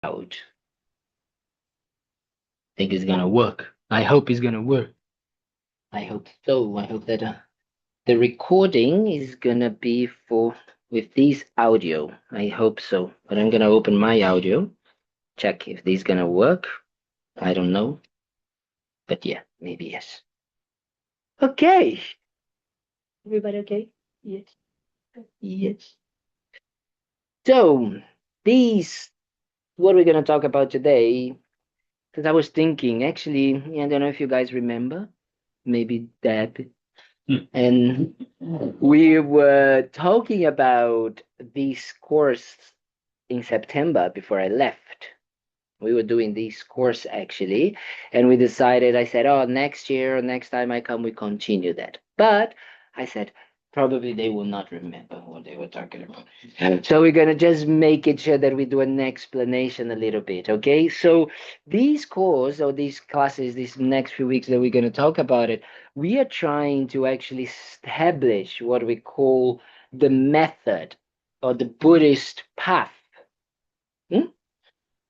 out. Think it's gonna work. I hope it's gonna work. I hope so. I hope that the recording is gonna be for with this audio. I hope so. But I'm gonna open my audio, check if this is gonna work. I don't know, but yeah, maybe yes. Okay, everybody okay? Yes, yes. So these what we're gonna talk about today. Because I was thinking, actually, I don't know if you guys remember, maybe Deb. And we were talking about this course in September before I left. We were doing this course actually, and we decided, I said, oh, next year or next time I come, we continue that. But I said, probably they will not remember what they were talking about. So we're going to just make it sure that we do an explanation a little bit, okay? So these course or these classes, these next few weeks that we're going to talk about it, we are trying to actually establish what we call the method or the Buddhist path. Hmm?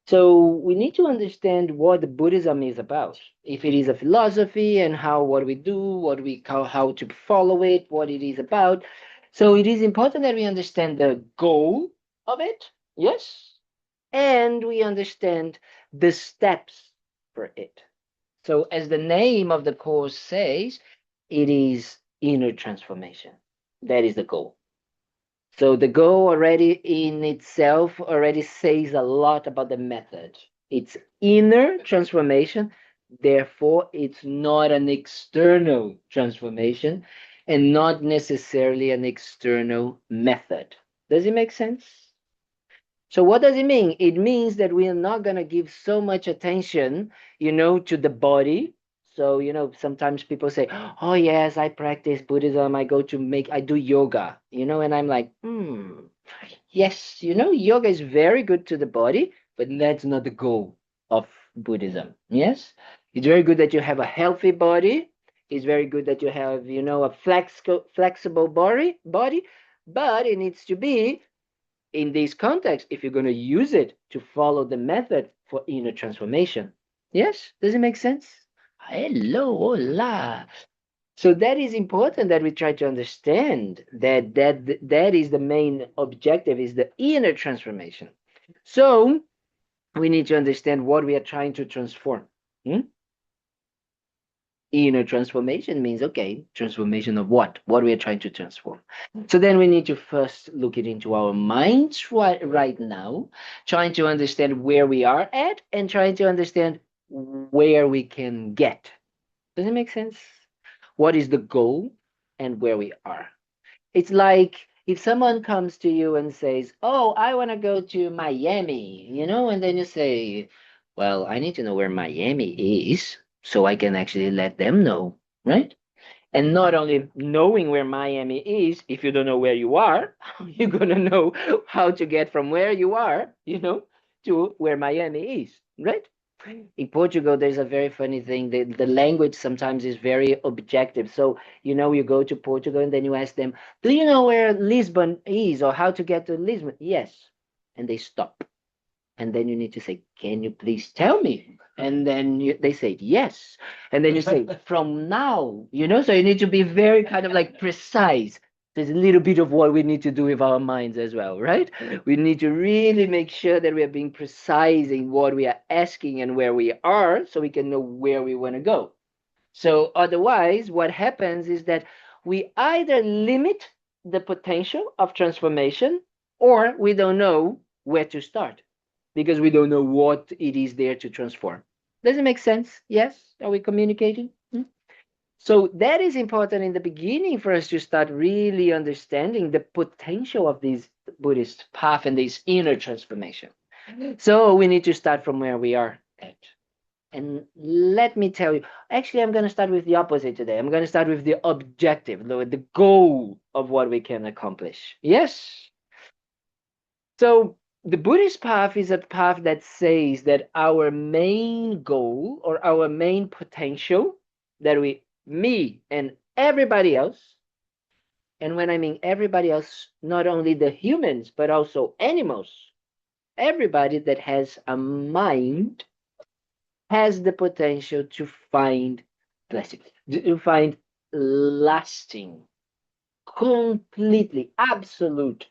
So we need to understand what the Buddhism is about. If it is a philosophy and how what we do, how to follow it, what it is about. So it is important that we understand the goal of it, yes, and we understand the steps for it. So as the name of the course says, it is inner transformation. That is the goal. So the goal already in itself already says a lot about the method. It's inner transformation, therefore it's not an external transformation and not necessarily an external method. Does it make sense? So what does it mean? It means that we are not going to give so much attention, to the body. So, sometimes people say, oh, yes, I practice Buddhism. I do yoga, and I'm like, yes, yoga is very good to the body, but that's not the goal of Buddhism. Yes, it's very good that you have a healthy body. It's very good that you have, a flexible body, but it needs to be in this context if you're going to use it to follow the method for inner transformation. Yes, does it make sense? Hello, hola. So that is important that we try to understand that is the main objective, is the inner transformation. So we need to understand what we are trying to transform. Hmm? Inner transformation means, okay, transformation of what we are trying to transform. So then we need to first look it into our minds right now, trying to understand where we are at and trying to understand where we can get. Does it make sense? What is the goal and where we are? It's like if someone comes to you and says, oh, I want to go to Miami, and then you say, well, I need to know where Miami is so I can actually let them know, right? And not only knowing where Miami is, if you don't know where you are, you're going to know how to get from where you are, to where Miami is, right? In Portugal, there's a very funny thing. The language sometimes is very objective. So, you go to Portugal and then you ask them, do you know where Lisbon is or how to get to Lisbon? Yes. And they stop. And then you need to say, can you please tell me? And then they say, yes. And then you say, from now, so you need to be very kind of like precise. There's a little bit of what we need to do with our minds as well, right? We need to really make sure that we are being precise in what we are asking and where we are so we can know where we want to go. So otherwise, what happens is that we either limit the potential of transformation or we don't know where to start because we don't know what it is there to transform. Does it make sense? Yes? Are we communicating? So that is important in the beginning for us to start really understanding the potential of this Buddhist path and this inner transformation. So we need to start from where we are at. And let me tell you, actually, I'm going to start with the opposite today. I'm going to start with the objective, the goal of what we can accomplish. Yes? So the Buddhist path is a path that says that our main goal or our main potential that me and everybody else, and when I mean everybody else, not only the humans, but also animals everybody that has a mind has the potential to find blessing, to find lasting, completely, absolute,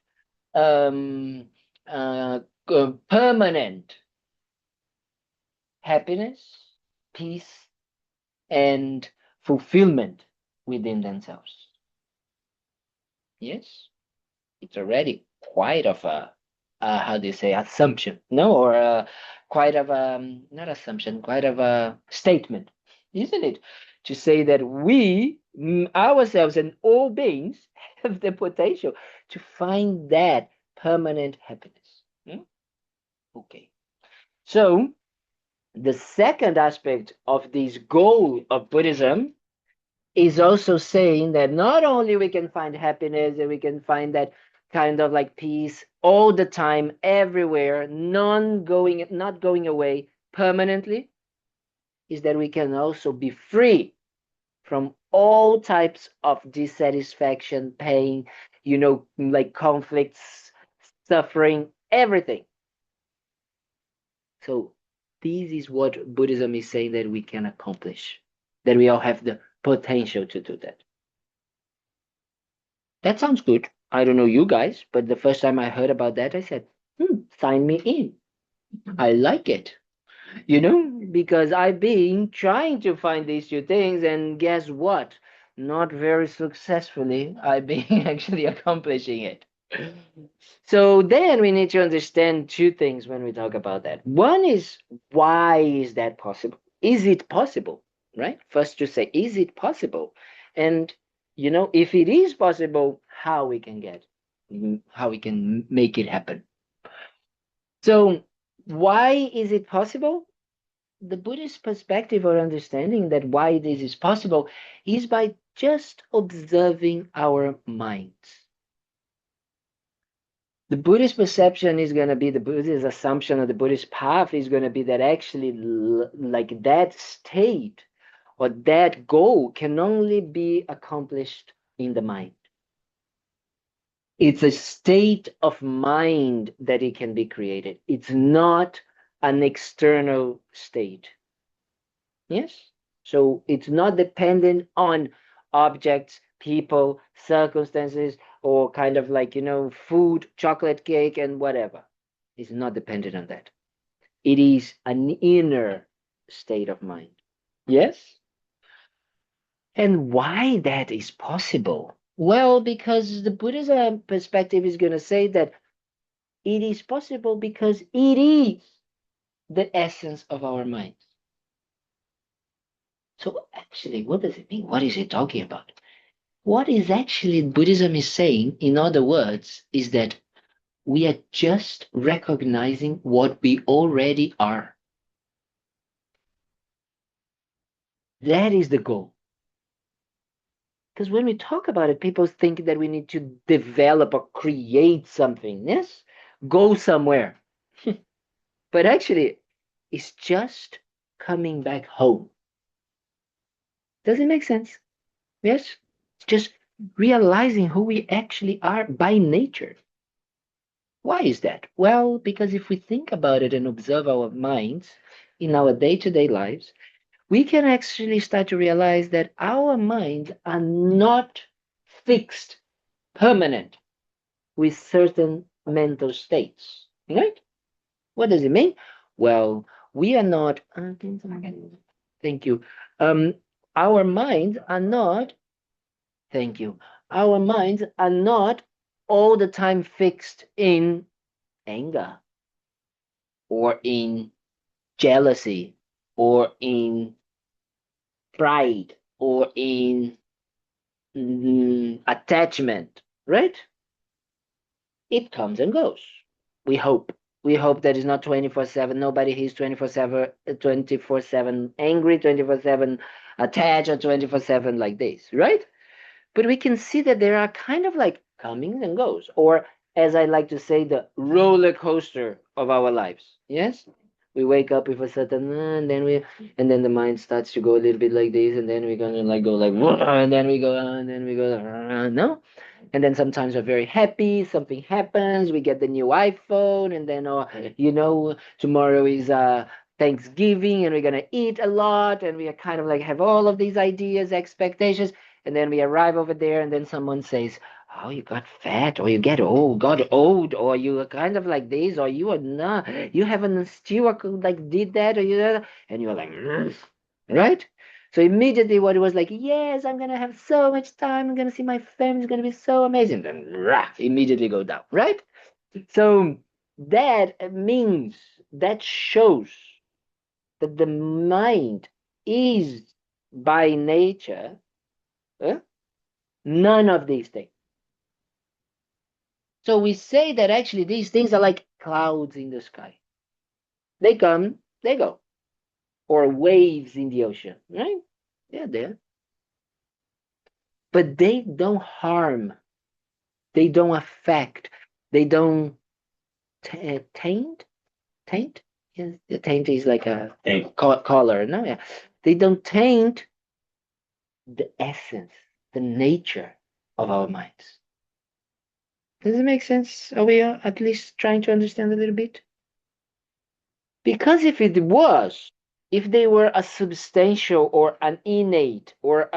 um, uh, permanent happiness, peace, and fulfillment within themselves. Yes, it's already quite of a, how do you say, assumption, no, or quite of a, not assumption, quite of a statement, isn't it? To say that we, ourselves and all beings, have the potential to find that permanent happiness. Okay. So the second aspect of this goal of Buddhism is also saying that not only we can find happiness and we can find that kind of like peace all the time, everywhere, not going away permanently, is that we can also be free from all types of dissatisfaction, pain, like conflicts, suffering, everything. So this is what Buddhism is saying that we can accomplish, that we all have the potential to do that. That sounds good. I don't know you guys, but the first time I heard about that, I said, sign me in. I like it. Because I've been trying to find these two things, and guess what? Not very successfully, I've been actually accomplishing it. So then we need to understand two things when we talk about that. One is, why is that possible? Is it possible? Right? First to say, is it possible? And if it is possible, how we can make it happen. So why is it possible? The Buddhist perspective or understanding that why this is possible is by just observing our minds. The Buddhist perception is going to be, the Buddhist assumption of the Buddhist path is going to be that actually like that state or that goal can only be accomplished in the mind. It's a state of mind that it can be created. It's not an external state. Yes? So it's not dependent on objects, people, circumstances, or kind of like, food, chocolate cake, and whatever. It's not dependent on that. It is an inner state of mind. Yes? And why that is possible? Well, because the Buddhism perspective is going to say that it is possible because it is the essence of our minds. So actually, what does it mean? What is it talking about? What is actually Buddhism is saying, in other words, is that we are just recognizing what we already are. That is the goal. Because when we talk about it, people think that we need to develop or create something, yes? Go somewhere. But actually, it's just coming back home. Does it make sense? Yes? It's just realizing who we actually are by nature. Why is that? Well, because if we think about it and observe our minds in our day-to-day lives, we can actually start to realize that our minds are not fixed, permanent, with certain mental states. Right? What does it mean? Well, we are not. Thank you. Our minds are not. Thank you. Our minds are not all the time fixed in anger or in jealousy or in pride or in attachment, right? It comes and goes. We hope. We hope that it's not 24/7. Nobody is 24/7, 24/7 angry, 24/7 attached, or 24/7 like this, right? But we can see that there are kind of like coming and goes, or as I like to say, the roller coaster of our lives. Yes, we wake up with a certain, and then the mind starts to go a little bit like this, and then we're gonna like go like, and then we go, and then we go, no. And then sometimes we're very happy, something happens, we get the new iPhone, and then, tomorrow is Thanksgiving, and we're gonna eat a lot, and we are kind of like have all of these ideas, expectations, and then we arrive over there, and then someone says, "Oh, you got fat, or you got old, or you are kind of like this, or you are not, you haven't still like did that, or you," and you're like, right? So immediately, what it was like, yes, I'm gonna have so much time. I'm gonna see my family. It's gonna be so amazing. Then immediately go down, right? So that means that shows that the mind is by nature none of these things. So we say that actually these things are like clouds in the sky. They come, they go, or waves in the ocean, right? They're there, but they don't harm. They don't affect. They don't taint. Taint. Yes, the taint is like a color. No, yeah. They don't taint the essence, the nature of our minds. Does it make sense? Are we at least trying to understand a little bit? Because if they were a substantial or an innate or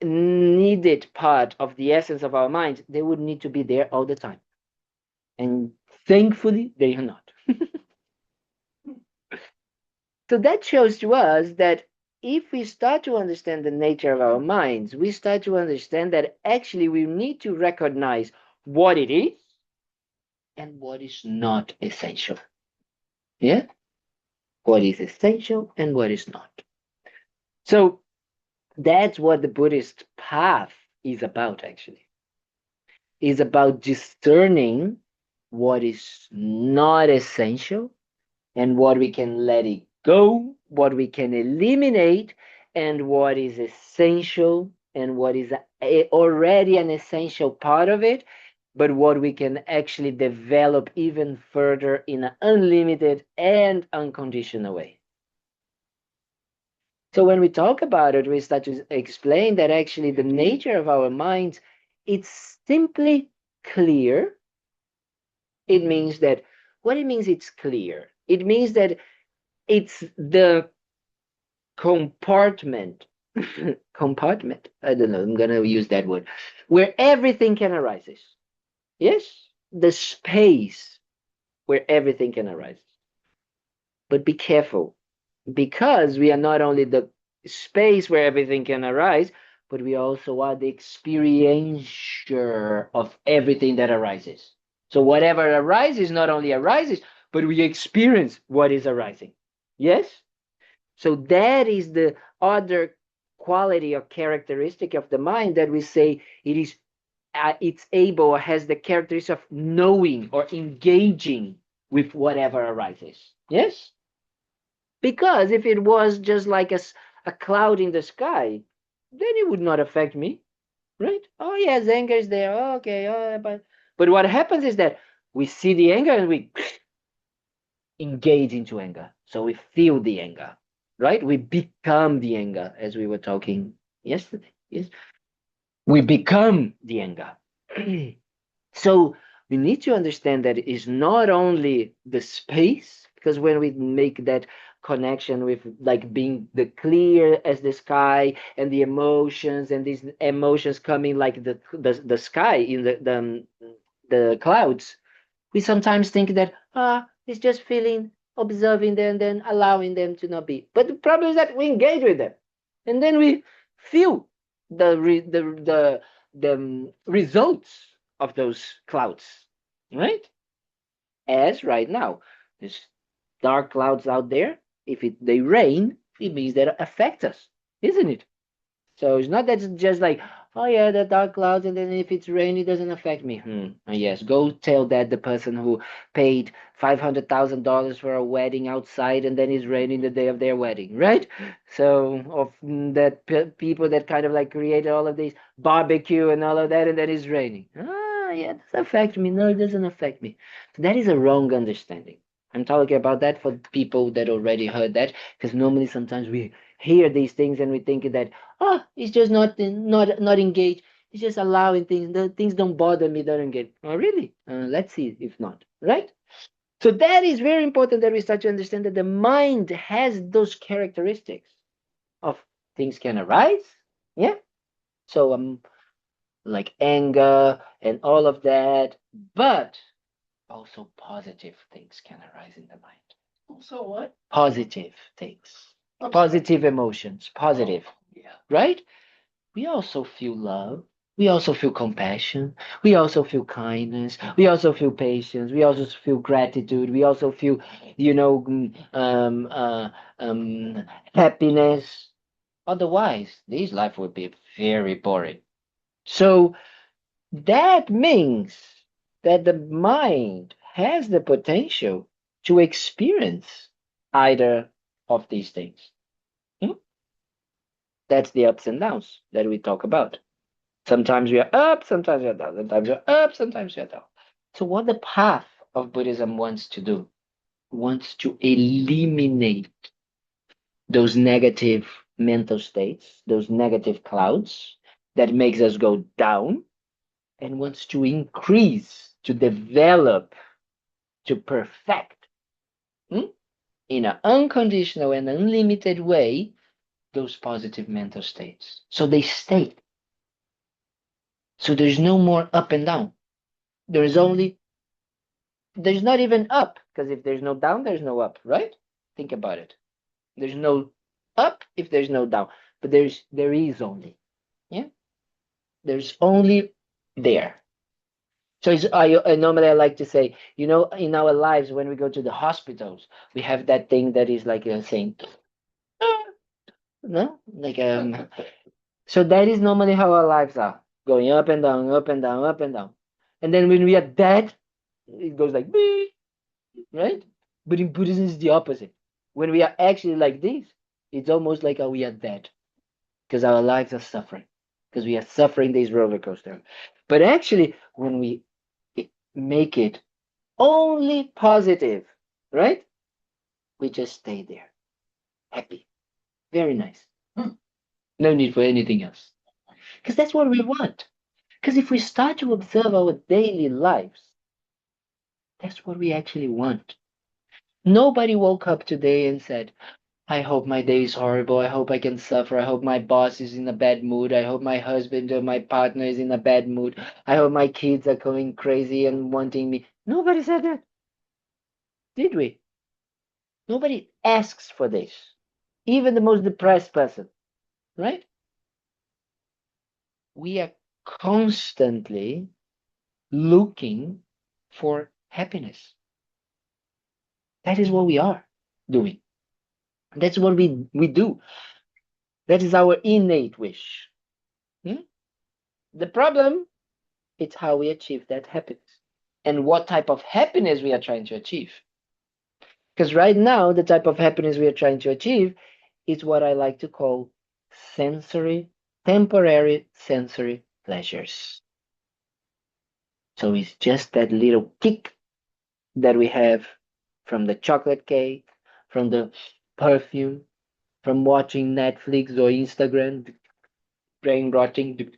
needed part of the essence of our minds, they would need to be there all the time. And thankfully, they are not. So that shows to us that if we start to understand the nature of our minds, we start to understand that actually we need to recognize what it is and what is not essential. Yeah? What is essential and what is not. So that's what the Buddhist path is about, actually. Is about discerning what is not essential and what we can let it go, what we can eliminate, and what is essential and what is already an essential part of it, but what we can actually develop even further in an unlimited and unconditional way. So when we talk about it, we start to explain that actually the nature of our minds, it's simply clear. It means that, what it means it's clear? It means that it's the compartment, compartment, I don't know, I'm going to use that word, where everything can arise. Yes? The space where everything can arise. But be careful, because we are not only the space where everything can arise, but we also are the experiencer of everything that arises. So whatever arises not only arises, but we experience what is arising. Yes? So that is the other quality or characteristic of the mind that we say it's able or has the characteristic of knowing or engaging with whatever arises. Yes? Because if it was just like a cloud in the sky, then it would not affect me, right? Oh yes, anger is there. Oh, okay, but what happens is that we see the anger and we engage into anger. So we feel the anger, right? We become the anger, as we were talking yesterday. Yes, we become the anger. So we need to understand that it is not only the space, because when we make that connection with like being the clear as the sky and the emotions and these emotions coming like the sky in the clouds, we sometimes think that it's just feeling, observing them, then allowing them to not be. But the problem is that we engage with them, and then we feel the results of those clouds, right? As right now, there's dark clouds out there. If they rain, it means that it affects us, isn't it? So it's not that it's just like, oh yeah, the dark clouds, and then if it's rainy, it doesn't affect me. Yes, go tell that the person who paid $500,000 for a wedding outside, and then it's raining the day of their wedding, right? So of that people that kind of like created all of these barbecue and all of that, and then it's raining. Yeah, it doesn't affect me. No, it doesn't affect me. So that is a wrong understanding. I'm talking about that for people that already heard that, because normally sometimes we hear these things and we think that, it's just not engaged. It's just allowing things. The things don't bother me. Don't get. Oh, really? Let's see if not. Right? So that is very important that we start to understand that the mind has those characteristics of things can arise. Yeah. So like anger and all of that, but also positive things can arise in the mind. Also what? Positive things. Positive emotions. Positive. Yeah. Right? We also feel love. We also feel compassion. We also feel kindness. We also feel patience. We also feel gratitude. We also feel, happiness. Otherwise, this life would be very boring. So that means that the mind has the potential to experience either of these things. Hmm? That's the ups and downs that we talk about. Sometimes we are up, sometimes we are down, sometimes we are up, sometimes we are down. So, what the path of Buddhism wants to do, wants to eliminate those negative mental states, those negative clouds that makes us go down, and wants to increase, to develop, to perfect, hmm, in an unconditional and unlimited way those positive mental states. So they stay. So there's no more up and down. There's only, there's not even up, because if there's no down, there's no up, right? Think about it. There's no up if there's no down, but there is only, yeah. There's only there. So I normally I like to say, in our lives when we go to the hospitals, we have that thing that is like saying, "Ah," no, like So that is normally how our lives are, going up and down, up and down, up and down. And then when we are dead, it goes like, "Beep," right? But in Buddhism, it's the opposite. When we are actually like this, it's almost like we are dead because our lives are suffering, because we are suffering this roller coaster. But actually, when we make it only positive, right? We just stay there, happy, very nice. No need for anything else. Because that's what we want. Because if we start to observe our daily lives, that's what we actually want. Nobody woke up today and said, I hope my day is horrible. I hope I can suffer. I hope my boss is in a bad mood. I hope my husband or my partner is in a bad mood. I hope my kids are going crazy and wanting me. Nobody said that, did we? Nobody asks for this. Even the most depressed person, right? We are constantly looking for happiness. That is what we are doing. That's what we do. That is our innate wish. Hmm? The problem is how we achieve that happiness and what type of happiness we are trying to achieve. Because right now, the type of happiness we are trying to achieve is what I like to call temporary sensory pleasures. So it's just that little kick that we have from the chocolate cake, from the perfume, from watching Netflix or Instagram, brain rotting.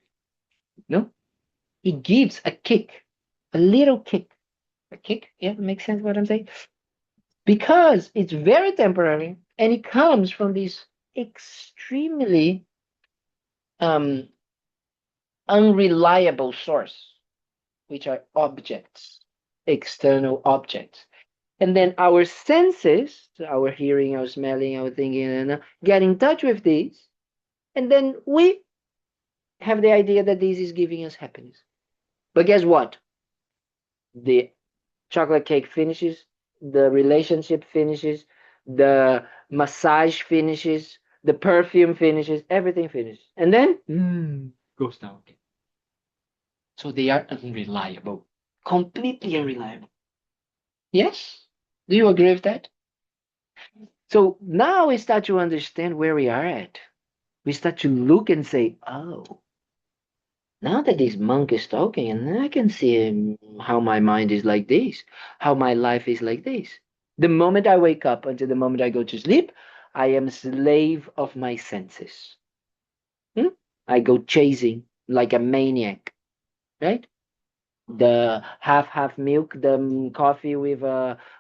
No, it gives a kick, a little kick. A kick, yeah, makes sense what I'm saying? Because it's very temporary and it comes from this extremely um, unreliable source, which are objects, external objects. And then our senses, our hearing, our smelling, our thinking, and get in touch with these. And then we have the idea that this is giving us happiness. But guess what? The chocolate cake finishes, the relationship finishes, the massage finishes, the perfume finishes, everything finishes. And then goes down again. So they are unreliable, completely unreliable. Yes? Do you agree with that? So now we start to understand where we are at. We start to look and say, oh, now that this monk is talking, and I can see how my mind is like this, how my life is like this. The moment I wake up until the moment I go to sleep, I am slave of my senses. Hmm? I go chasing like a maniac, right? The half milk, the coffee with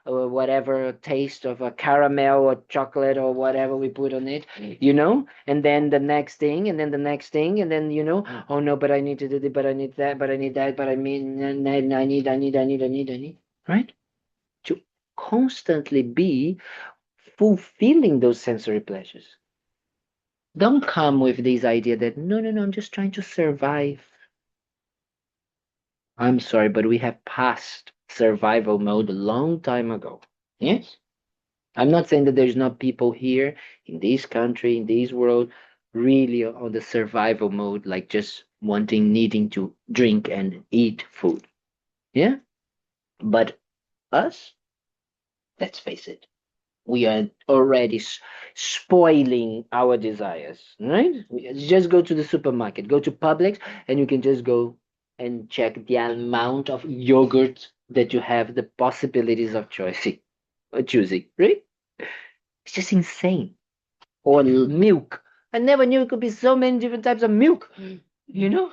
whatever taste of a caramel or chocolate or whatever we put on it, and then the next thing, and then the next thing, and then oh no, but I need to do this, but I need that, but I need that, but I mean, and then I need, right? To constantly be fulfilling those sensory pleasures. Don't come with this idea that no, I'm just trying to survive. I'm sorry, but we have passed survival mode a long time ago. Yes? I'm not saying that there's not people here in this country, in this world, really on the survival mode, like just wanting, needing to drink and eat food. Yeah? But us, let's face it, we are already spoiling our desires, right? Just go to the supermarket, go to Publix, and you can just go and check the amount of yogurt that you have, the possibilities of choosing, right? It's just insane. Or milk. I never knew it could be so many different types of milk, you know?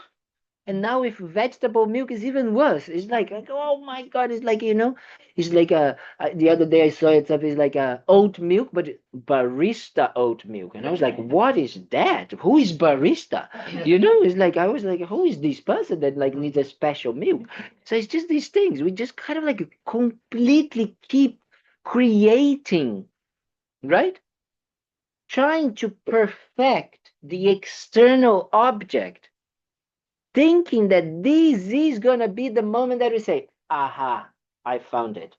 And now with vegetable milk is even worse. It's like, oh my God, it's like, it's like the other day I saw it up, it's like a oat milk, but barista oat milk. And I was like, what is that? Who is barista? It's like, I was like, who is this person that like needs a special milk? So it's just these things. We just kind of like completely keep creating, right? Trying to perfect the external object, thinking that this is going to be the moment that we say, aha, I found it.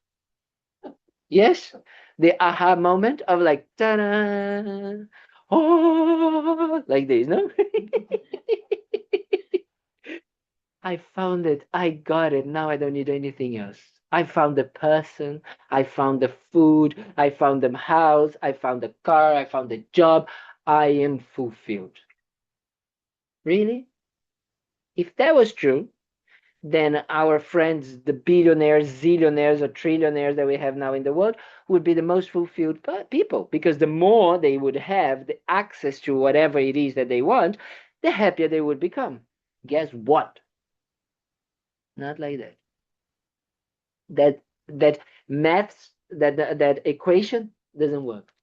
Yes, the aha moment of like, ta-da, oh, like this, no? I found it. I got it. Now I don't need anything else. I found the person. I found the food. I found the house. I found the car. I found the job. I am fulfilled. Really? If that was true, then our friends, the billionaires, zillionaires, or trillionaires that we have now in the world, would be the most fulfilled people. Because the more they would have the access to whatever it is that they want, the happier they would become. Guess what? Not like that. That maths, that equation doesn't work.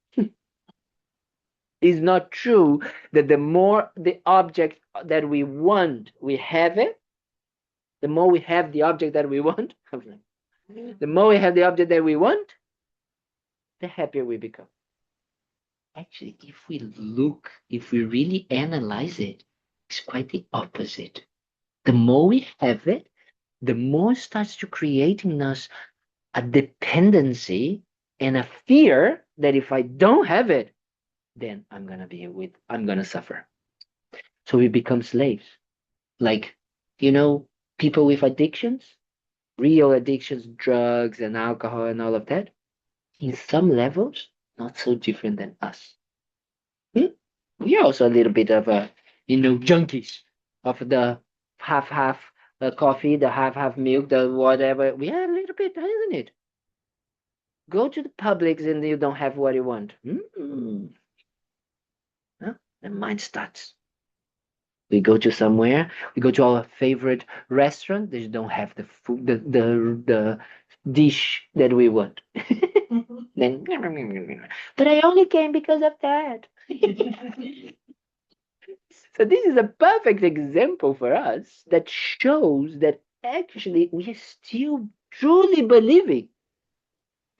It's not true that the more the object that we want, we have it. The more we have the object that we want, the more we have the object that we want, the happier we become. Actually, if we really analyze it, it's quite the opposite. The more we have it, the more it starts to create in us a dependency and a fear that if I don't have it, then I'm gonna suffer. So we become slaves. Like, people with addictions, real addictions, drugs and alcohol and all of that, in some levels, not so different than us. Hmm? We are also a little bit of junkies of the half coffee, the half milk, the whatever. We are a little bit, isn't it? Go to the Publix and you don't have what you want. Huh? The mind starts. We go to somewhere, we go to our favorite restaurant, they don't have the food, the dish that we want. Then, but I only came because of that. So this is a perfect example for us that shows that actually we are still truly believing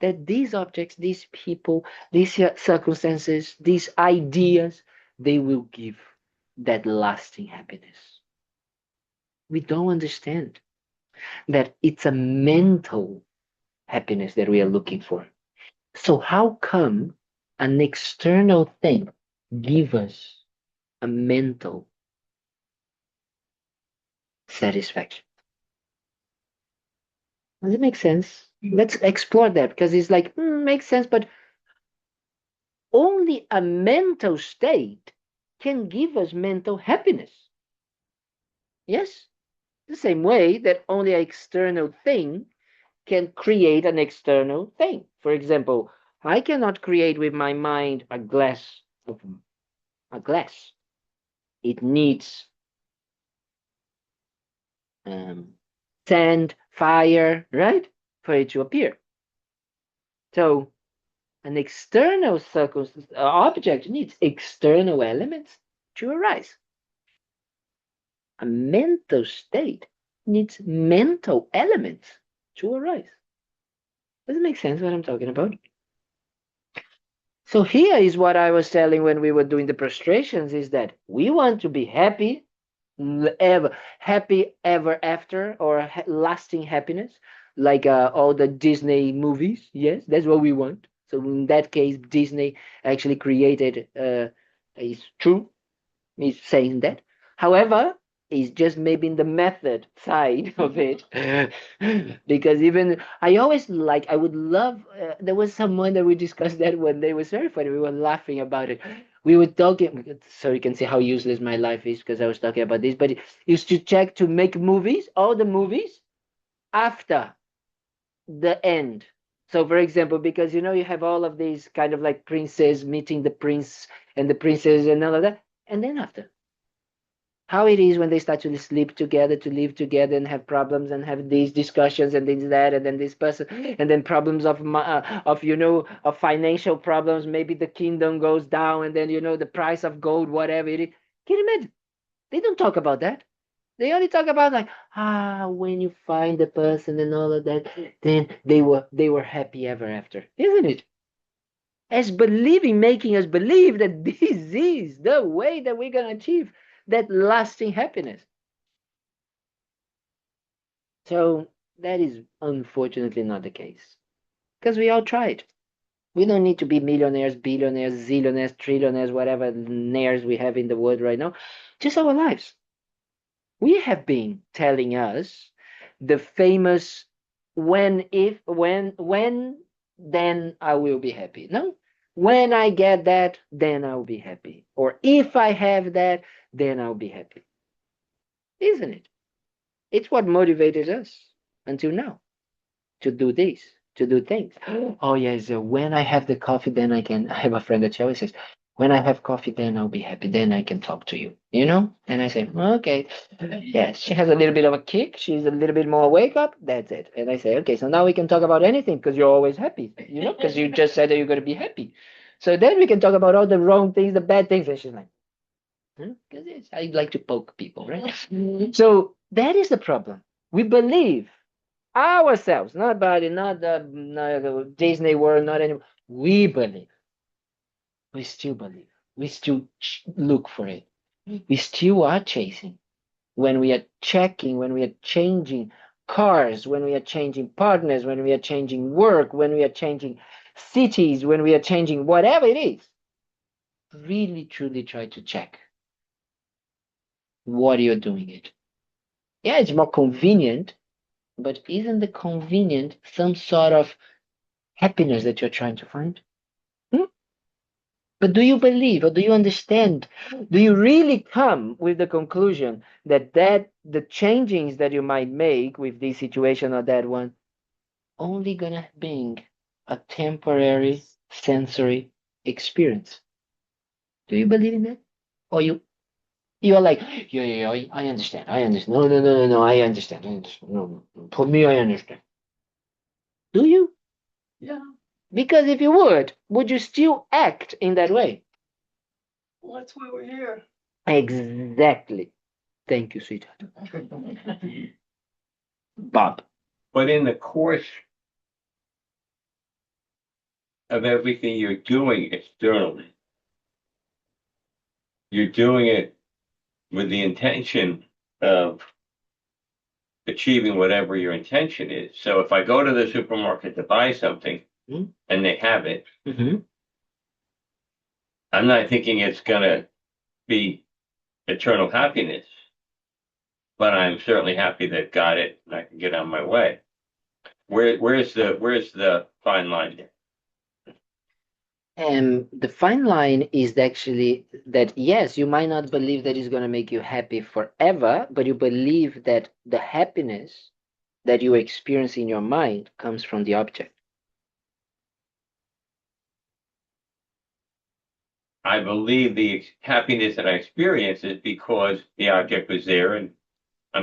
that these objects, these people, these circumstances, these ideas, they will give that lasting happiness. We don't understand that it's a mental happiness that we are looking for. So how come an external thing give us a mental satisfaction? Does it make sense? Let's explore that because it's like, makes sense, but only a mental state can give us mental happiness. Yes? The same way that only an external thing can create an external thing. For example, I cannot create with my mind a glass. It needs sand, fire, right? For it to appear. So an external object needs external elements to arise. A mental state needs mental elements to arise. Does it make sense what I'm talking about? So here is what I was telling when we were doing the prostrations is that we want to be happy, happy ever after, or lasting happiness, like all the Disney movies. Yes, that's what we want. So in that case, Disney actually created is true. Is saying that. However, it's just maybe in the method side of it, because even I always like I would love. There was someone that we discussed that one day. It was very funny. We were laughing about it. We were talking, so you can see how useless my life is because I was talking about this. But it used to check to make movies, all the movies after the end. So, for example, because you have all of these kind of like princess meeting the prince and the princess and all of that, and then after how it is when they start to sleep together, to live together, and have problems, and have these discussions, and this that, and then this person, and then problems of financial problems. Maybe the kingdom goes down, and then the price of gold, whatever it is. Can you imagine? They don't talk about that. They only talk about like when you find the person and all of that, then they were happy ever after, isn't it? As believing, making us believe that this is the way that we're gonna achieve that lasting happiness. So that is unfortunately not the case. Because we all tried. We don't need to be millionaires, billionaires, zillionaires, trillionaires, whatever naires we have in the world right now. Just our lives. We have been telling us the famous when, then I will be happy. No? When I get that, then I'll be happy. Or if I have that, then I'll be happy. Isn't it? It's what motivated us until now to do this, to do things. Oh yes, when I have the coffee, then I can. I have a friend that she always says, "When I have coffee, then I'll be happy. Then I can talk to you." And I say, "Okay, yes." She has a little bit of a kick. She's a little bit more wake up. That's it. And I say, "Okay, so now we can talk about anything because you're always happy. Because you just said that you're going to be happy. So then we can talk about all the wrong things, the bad things." And she's like, because I like to poke people, right? So that is the problem. We believe ourselves, not body, not the Disney world, not any. We believe. We still believe. We still look for it. We still are chasing. When we are checking, when we are changing cars, when we are changing partners, when we are changing work, when we are changing cities, when we are changing whatever it is, really truly try to check what you're doing it. Yeah, it's more convenient, but isn't the convenient some sort of happiness that you're trying to find? Hmm? But do you believe or do you understand? Do you really come with the conclusion that the changings that you might make with this situation or that one only gonna bring a temporary sensory experience? Do you believe in that? Or you're like, yeah, I understand. I understand. No, no, no, no, no, I understand. I understand. No, no, for me, I understand. Do you? Yeah. Because if you would you still act in that way? Well, that's why we're here. Exactly. Thank you, sweetheart. Bob. But in the course of everything you're doing externally, you're doing it with the intention of achieving whatever your intention is. So if I go to the supermarket to buy something and they have it, I'm not thinking it's going to be eternal happiness, but I'm certainly happy that got it and I can get on my way. Where's the fine line there? The fine line is actually that yes, you might not believe that it's going to make you happy forever, but you believe that the happiness that you experience in your mind comes from the object. I believe the happiness that I experience is because the object was there and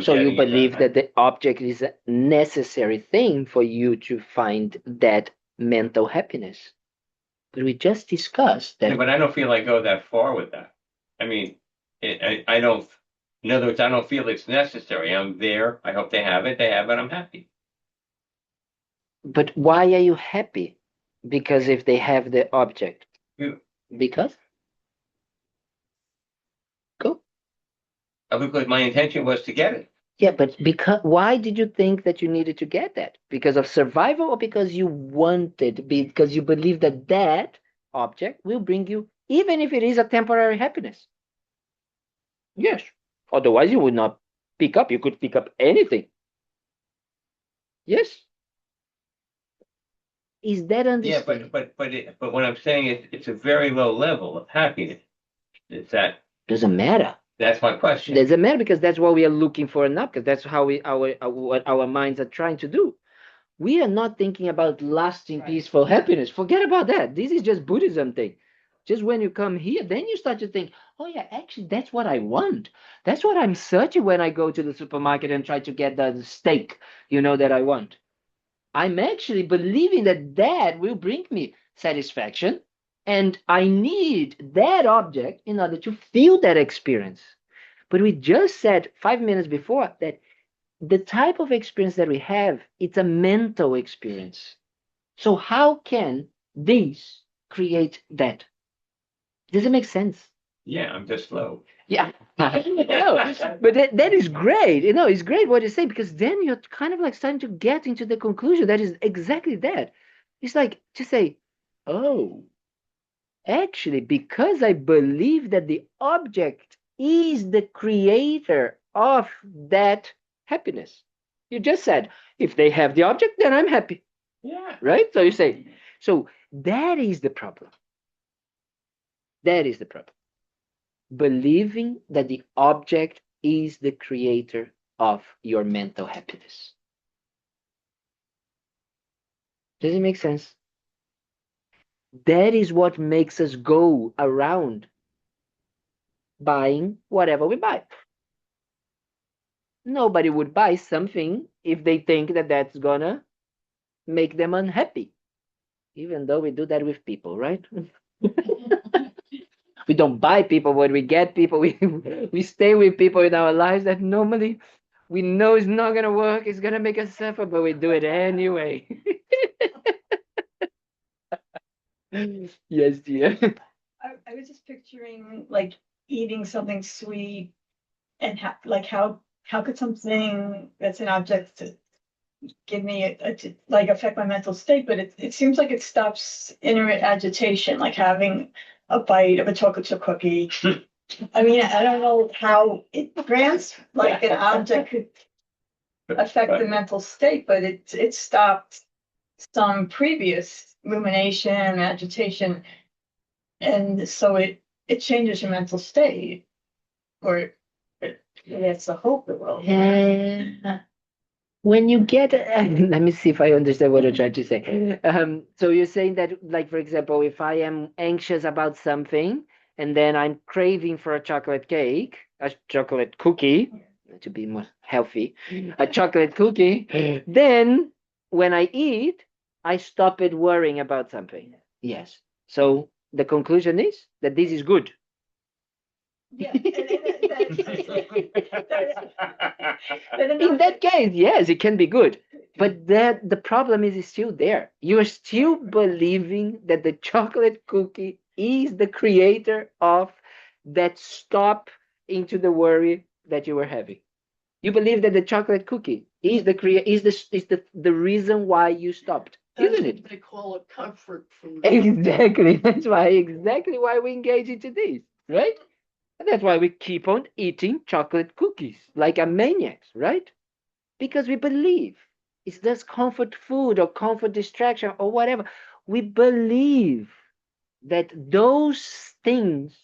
So you believe that the object is a necessary thing for you to find that mental happiness. But we just discussed that. Yeah, but I don't feel I go that far with that. I mean, I don't, in other words, I don't feel it's necessary. I'm there. I hope they have it. They have it. I'm happy. But why are you happy? Because if they have the object. Yeah. Because? Go. Because my intention was to get it. Yeah, but why did you think that you needed to get that? Because of survival or because you wanted, because you believe that that object will bring you, even if it is a temporary happiness? Yes. Otherwise, you would not pick up. You could pick up anything. Yes. Is that understanding? Yeah, but what I'm saying is it's a very low level of happiness. Is that doesn't matter. That's my question. Doesn't matter because that's what we are looking for now, because that's how what our minds are trying to do. We are not thinking about lasting peaceful happiness. Forget about that. This is just Buddhism thing. Just when you come here, then you start to think, oh yeah, actually that's what I want. That's what I'm searching when I go to the supermarket and try to get the steak, that I want. I'm actually believing that that will bring me satisfaction, and I need that object in order to feel that experience. But we just said 5 minutes before that the type of experience that we have, it's a mental experience. So how can this create that? Does it make sense? Yeah, I'm just slow. Yeah, but that is great. It's great what you say, because then you're kind of like starting to get into the conclusion that is exactly that. It's like to say, oh, actually, because I believe that the object is the creator of that happiness. You just said, if they have the object, then I'm happy. Yeah. Right? So you say, so that is the problem. That is the problem. Believing that the object is the creator of your mental happiness. Does it make sense? That is what makes us go around buying whatever we buy. Nobody would buy something if they think that that's gonna make them unhappy, even though we do that with people, right? We don't buy people, but we get people. We stay with people in our lives that normally we know it's not gonna work, it's gonna make us suffer, but we do it anyway. Yes, dear. I was just picturing like eating something sweet and how could something that's an object to give me like affect my mental state, but it seems like it stops inner agitation, like having a bite of a chocolate chip cookie. I mean, I don't know how it grants like an object could affect the mental state, but it stopped some previous rumination, agitation, and so it changes your mental state, or that's the hope it will. When you get, let me see if I understand what you're trying to say. So you're saying that, like, for example, if I am anxious about something and then I'm craving for a chocolate cake, a chocolate cookie, to be more healthy, a chocolate cookie, then when I eat, I stop it worrying about something. Yes. So the conclusion is that this is good. Yeah. In that case, yes, it can be good. But the problem is still there. You're still believing that the chocolate cookie is the creator of that stop into the worry that you were having. You believe that the chocolate cookie is the reason why you stopped, isn't it? They call it comfort food. Exactly. That's exactly why we engage into this, right? And that's why we keep on eating chocolate cookies like a maniacs, right? Because we believe it's just comfort food or comfort distraction or whatever. We believe that those things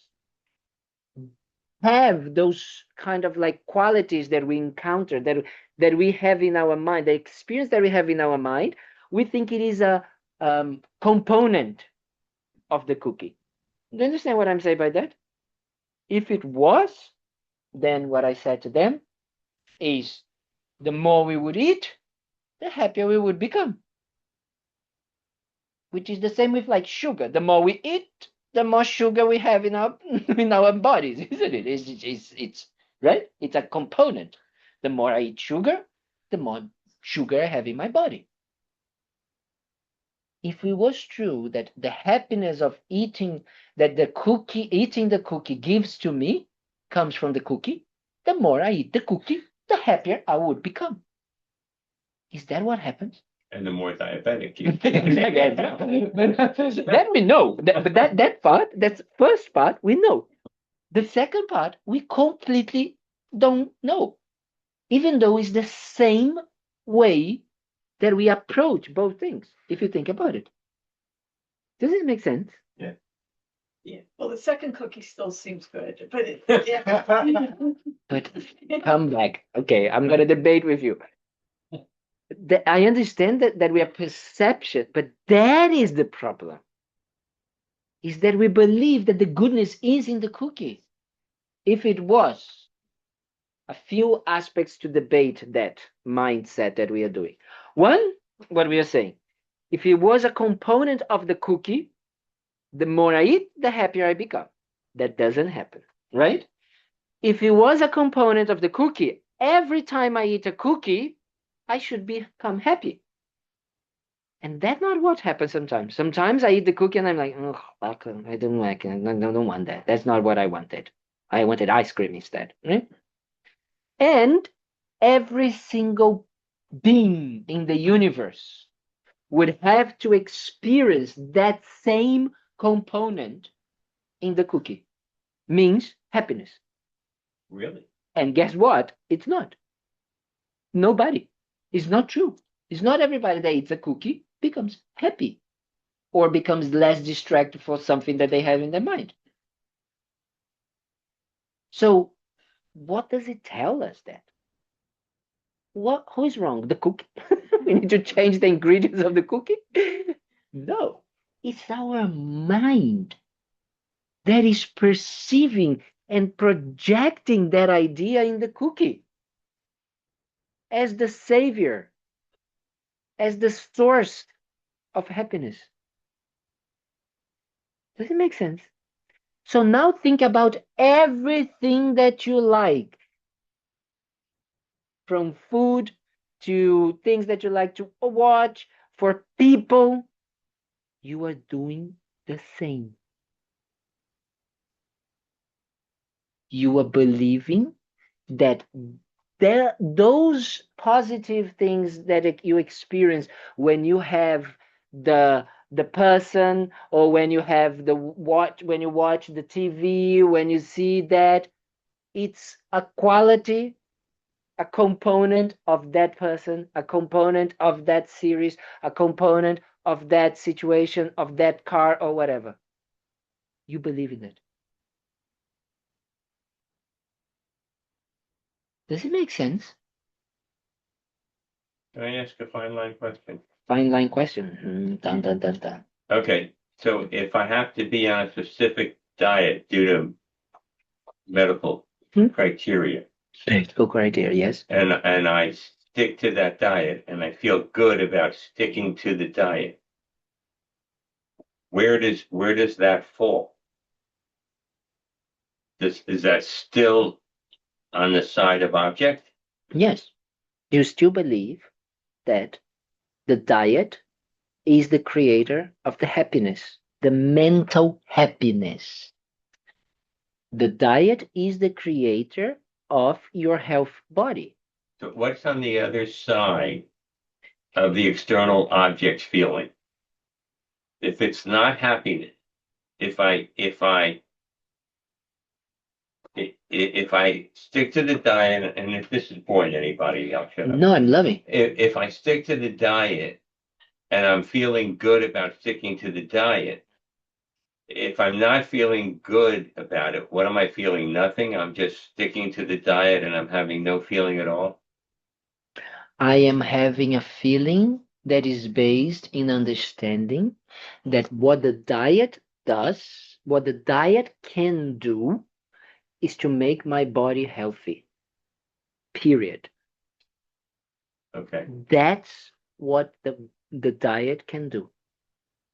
have those kind of like qualities that we encounter, that we have in our mind, the experience that we have in our mind. We think it is a component of the cookie. Do you understand what I'm saying by that? If it was, then what I said to them, is the more we would eat, the happier we would become. Which is the same with like sugar. The more we eat, the more sugar we have in our in our bodies, isn't it? It's right. It's a component. The more I eat sugar, the more sugar I have in my body. If it was true that the happiness of eating eating the cookie gives to me comes from the cookie, the more I eat the cookie, the happier I would become. Is that what happens? And the more diabetic you But that we know. But that part, that first part, we know. The second part, we completely don't know. Even though it's the same way that we approach both things, if you think about it. Does it make sense? Yeah. Yeah, well, the second cookie still seems good, but yeah. But come back. Okay, I'm gonna debate with you. I understand that we have perception, but that is the problem. Is that we believe that the goodness is in the cookie. If it was, a few aspects to debate that mindset that we are doing. One, what we are saying, if it was a component of the cookie, the more I eat, the happier I become. That doesn't happen, right? If it was a component of the cookie, every time I eat a cookie, I should become happy. And that's not what happens sometimes. Sometimes I eat the cookie and I'm like, oh, I don't like it. I don't want that. That's not what I wanted. I wanted ice cream instead, right? And every single being in the universe would have to experience that same component in the cookie. Means happiness. Really? And guess what? It's not. Nobody. It's not true. It's not everybody that eats a cookie becomes happy or becomes less distracted for something that they have in their mind. So what does it tell us that? Who is wrong? The cookie? We need to change the ingredients of the cookie? No, it's our mind that is perceiving and projecting that idea in the cookie as the savior, as the source of happiness. Does it make sense? So now think about everything that you like, from food to things that you like to watch, for people. You are doing the same. You are believing that those positive things that you experience when you have the person, or when you have when you watch the TV, when you see that, it's a quality, a component of that person, a component of that series, a component of that situation, of that car, or whatever. You believe in it. Does it make sense? Can I ask a fine line question? Fine line question. Dun, dun, dun, dun. Okay, so if I have to be on a specific diet due to medical criteria, Medical criteria, yes. and I stick to that diet and I feel good about sticking to the diet, where does that fall? Is that still on the side of object? Yes. You still believe that the diet is the creator of the happiness, the mental happiness. The diet is the creator of your health body. So what's on the other side of the external object feeling? If it's not happiness, if I stick to the diet, and if this is boring anybody, I'll shut up. No, I'm loving. If I stick to the diet and I'm feeling good about sticking to the diet, if I'm not feeling good about it, what am I feeling? Nothing. I'm just sticking to the diet and I'm having no feeling at all. I am having a feeling that is based in understanding that what the diet does, what the diet can do, is to make my body healthy. period. Okay. That's what the diet can do,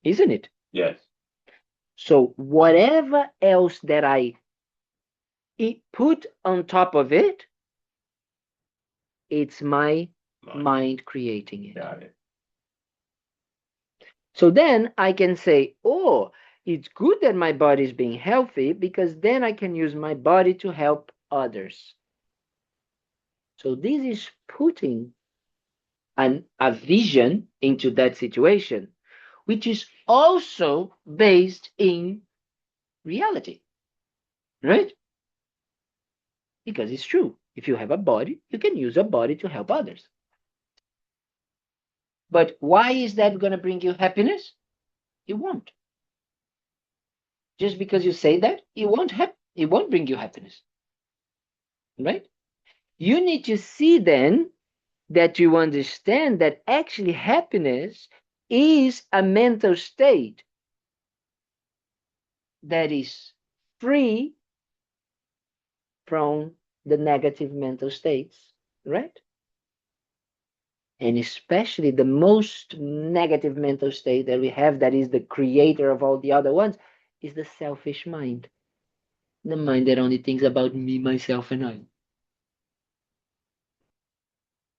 isn't it? Yes. So whatever else that I put on top of it, it's my mind creating it. Got it. So then I can say, oh, it's good that my body is being healthy, because then I can use my body to help others. So this is putting a vision into that situation, which is also based in reality, right? Because it's true. If you have a body, you can use a body to help others. But why is that going to bring you happiness? It won't. Just because you say that, it won't bring you happiness. Right? You need to see then that you understand that actually happiness is a mental state that is free from the negative mental states, right? And especially the most negative mental state that we have, that is the creator of all the other ones, is the selfish mind. The mind that only thinks about me, myself, and I.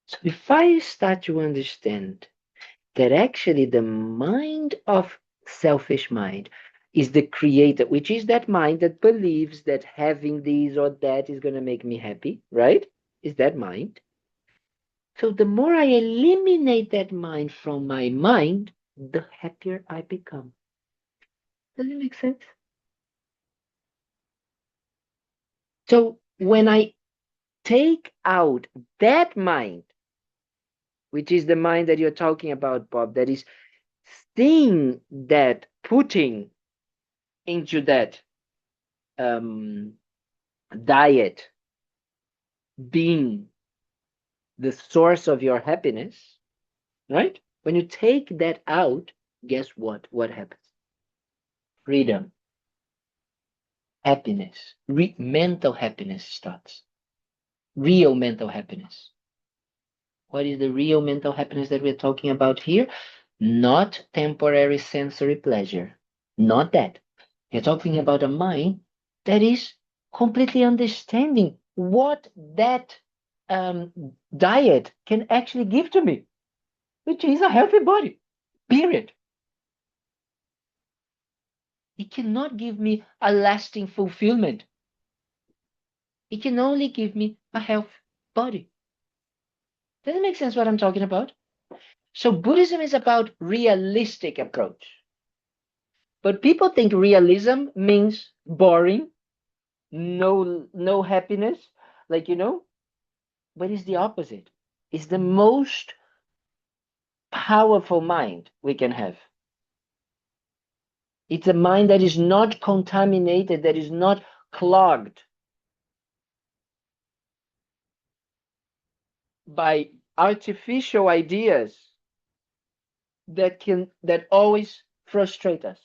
So if I start to understand that actually the mind of selfish mind is the creator, which is that mind that believes that having this or that is going to make me happy, right? Is that mind. So the more I eliminate that mind from my mind, the happier I become. Does it make sense? So when I take out that mind, which is the mind that you're talking about, Bob, that is seeing that, putting into that diet being the source of your happiness, right? When you take that out, guess what? What happens? Freedom, happiness, mental happiness starts. Real mental happiness. What is the real mental happiness that we're talking about here? Not temporary sensory pleasure. Not that. You're talking about a mind that is completely understanding what that diet can actually give to me, which is a healthy body, period. It cannot give me a lasting fulfillment. It can only give me a healthy body. Does it make sense what I'm talking about? So Buddhism is about realistic approach. But people think realism means boring, no happiness, like, but it's the opposite. It's the most powerful mind we can have. It's a mind that is not contaminated, that is not clogged by artificial ideas that always frustrate us.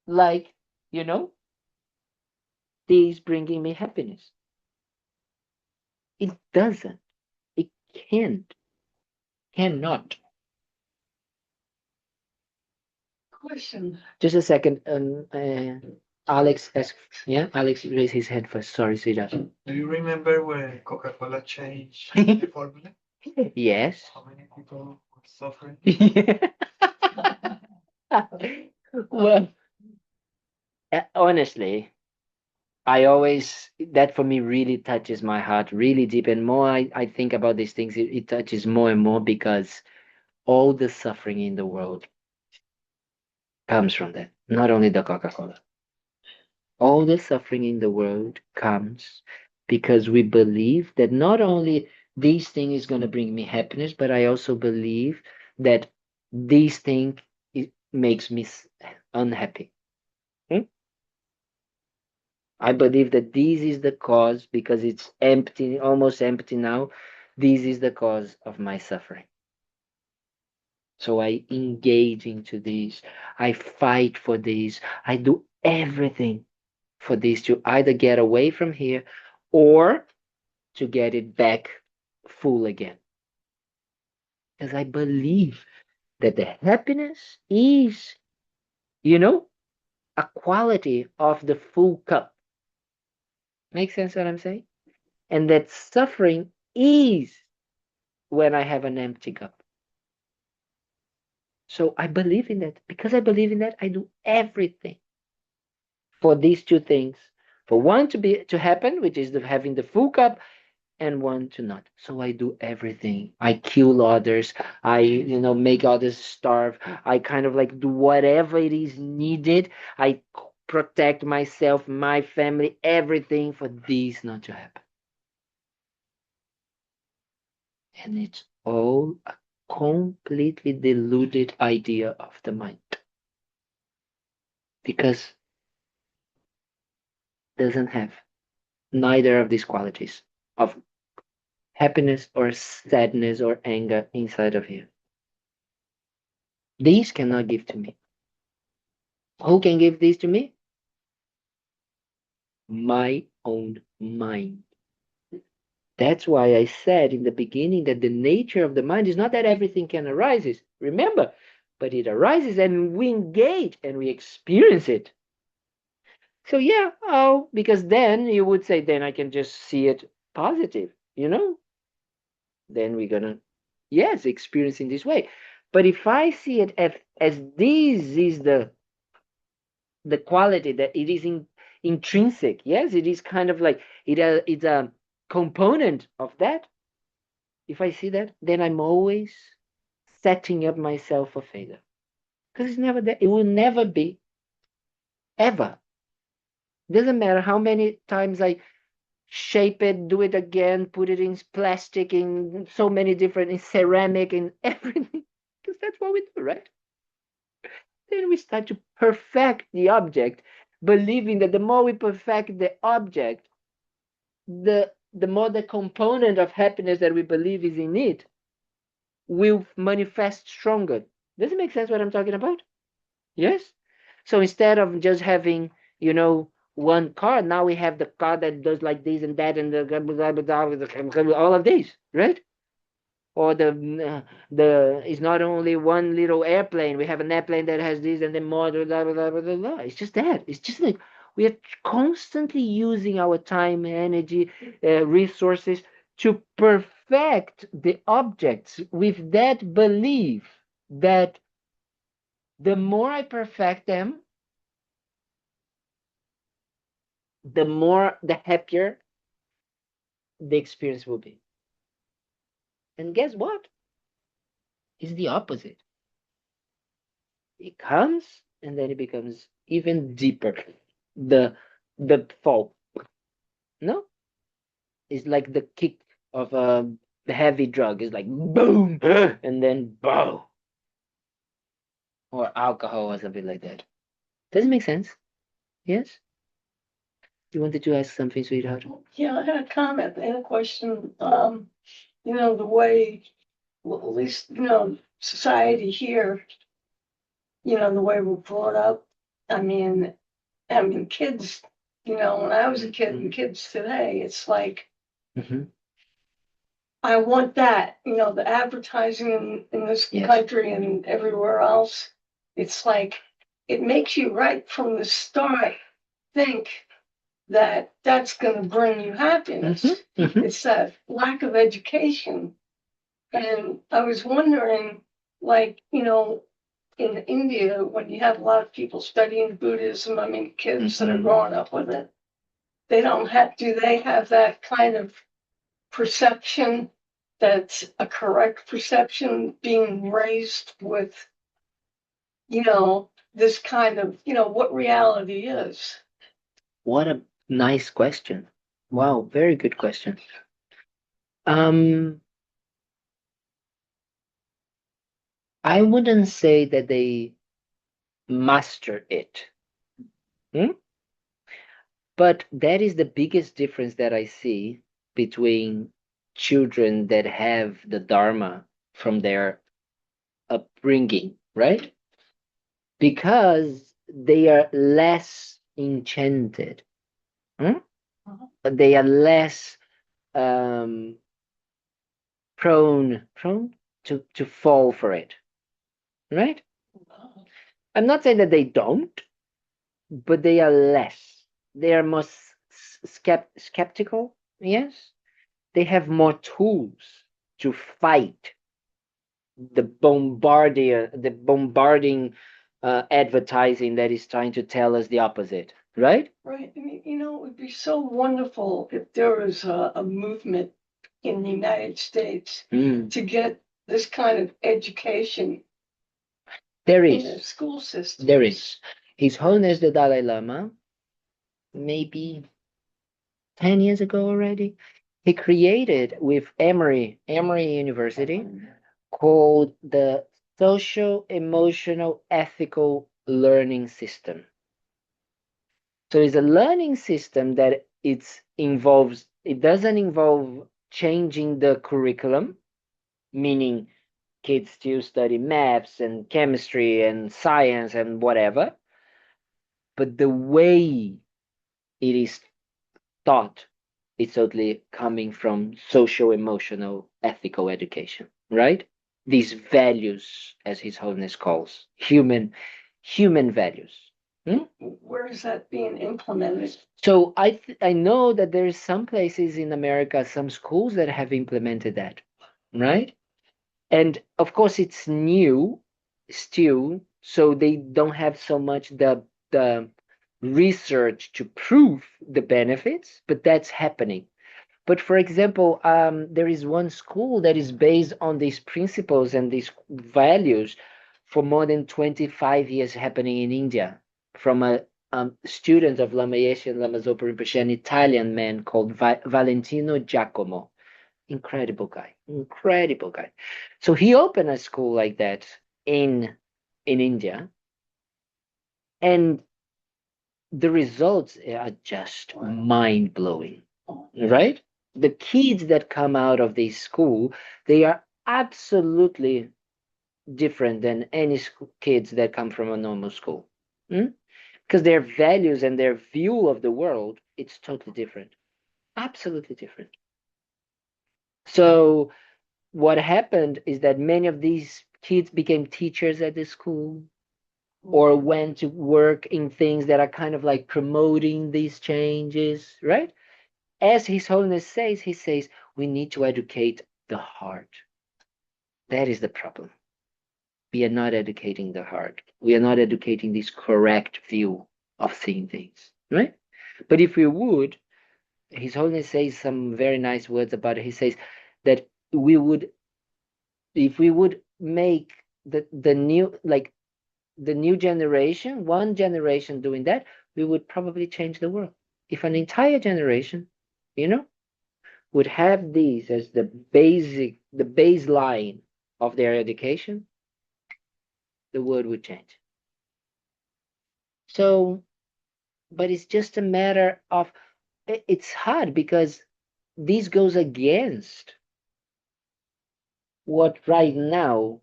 Like, this bringing me happiness. It doesn't. It can't. Cannot. Question. Just a second. Alex has, yeah, Alex raised his hand first. Sorry, sweetheart. Do you remember when Coca-Cola changed the formula? Yes. How many people were suffering? Well, honestly, that for me really touches my heart really deep. And more I think about these things, it touches more and more, because all the suffering in the world comes from that. Not only the Coca-Cola. All the suffering in the world comes because we believe that not only this thing is going to bring me happiness, but I also believe that this thing makes me unhappy. I believe that this is the cause, because it's empty, almost empty now. This is the cause of my suffering. So I engage into this. I fight for this. I do everything for this to either get away from here or to get it back full again. Because I believe that the happiness is, a quality of the full cup. Make sense what I'm saying? And that suffering is when I have an empty cup. So I believe in that. Because I believe in that, I do everything for these two things. For one to happen, which is having the full cup, and one to not. So I do everything. I kill others. I, make others starve. I kind of like do whatever it is needed. I protect myself, my family, everything for this not to happen. And it's all a completely deluded idea of the mind. Because it doesn't have neither of these qualities of happiness or sadness or anger inside of you. These cannot give to me. Who can give these to me? My own mind. That's why I said in the beginning that the nature of the mind is not that everything can arise. Remember, but it arises and we engage and we experience it. So yeah, because then you would say, then I can just see it positive, Then we're gonna, yes, experience in this way. But if I see it as this is the quality, that it is intrinsic, yes, it is kind of like it's a component of that. If I see that, then I'm always setting up myself for failure, because it's never that. It will never be, ever. Doesn't matter how many times I shape it, do it again, put it in plastic, in so many different, in ceramic, in everything, because that's what we do, right? Then we start to perfect the object, believing that the more we perfect the object, the more the component of happiness that we believe is in it will manifest stronger. Does it make sense what I'm talking about? Yes? So instead of just having, one car, now we have the car that does like this and that and all of these, right? Or the it's not only one little airplane. We have an airplane that has this and then more. Blah, blah, blah, blah, blah. It's just that. It's just like we are constantly using our time, energy, resources to perfect the objects with that belief that the more I perfect them, the happier the experience will be. And guess what? It's the opposite. It comes and then it becomes even deeper. The fall. No? It's like the kick of a heavy drug. It's like boom and then boom. Or alcohol or something like that. Does it make sense? Yes? You wanted to ask something, sweetheart? Yeah, I had a comment and a question. The way, well, at least, society here, the way we're brought up. I mean, kids, when I was a kid and kids today, it's like, I want that, the advertising in this country and everywhere else. It's like, it makes you right from the start think that that's going to bring you happiness. It's that lack of education. And I was wondering, like, in India, when you have a lot of people studying Buddhism, kids that are growing up with it, do they have that kind of perception that's a correct perception being raised with, this kind of, what reality is? What a nice question. Wow, very good question. I wouldn't say that they master it. But that is the biggest difference that I see between children that have the Dharma from their upbringing, right? Because they are less enchanted. They are less um, prone to fall for it, right? I'm not saying that they don't, but they are less. They are more skeptical. Yes, they have more tools to fight the bombarding advertising that is trying to tell us the opposite, right? Right. I mean, it would be so wonderful if there was a movement in the United States to get this kind of education There in the is. school system. There is. His Holiness the Dalai Lama, maybe 10 years ago already, he created with Emory University called the Social Emotional Ethical Learning System. So it's a learning system that it doesn't involve changing the curriculum, meaning kids still study maths and chemistry and science and whatever, but the way it is taught is totally coming from social, emotional, ethical education, right? These values, as His Holiness calls, human values. Where is that being implemented? So I know that there's some places in America, some schools that have implemented that, right? And of course it's new still, so they don't have so much the research to prove the benefits, but that's happening. But for example, there is one school that is based on these principles and these values for more than 25 years happening in India, from a student of Lama Yeshe and Lama Zopa Rinpoche, an Italian man called Valentino Giacomo. Incredible guy, incredible guy. So he opened a school like that in India, and the results are just mind blowing, right? The kids that come out of this school, they are absolutely different than any kids that come from a normal school. Because their values and their view of the world, it's totally different. Absolutely different. So what happened is that many of these kids became teachers at the school or went to work in things that are kind of like promoting these changes, right? As His Holiness says, he says, we need to educate the heart. That is the problem. We are not educating the heart. We are not educating this correct view of seeing things, right? But if we would, His Holiness says some very nice words about it. He says that if we would make the new generation, one generation doing that, we would probably change the world. If an entire generation, would have these as the baseline of their education, the world would change. So, but it's just a matter of, it's hard because this goes against what right now,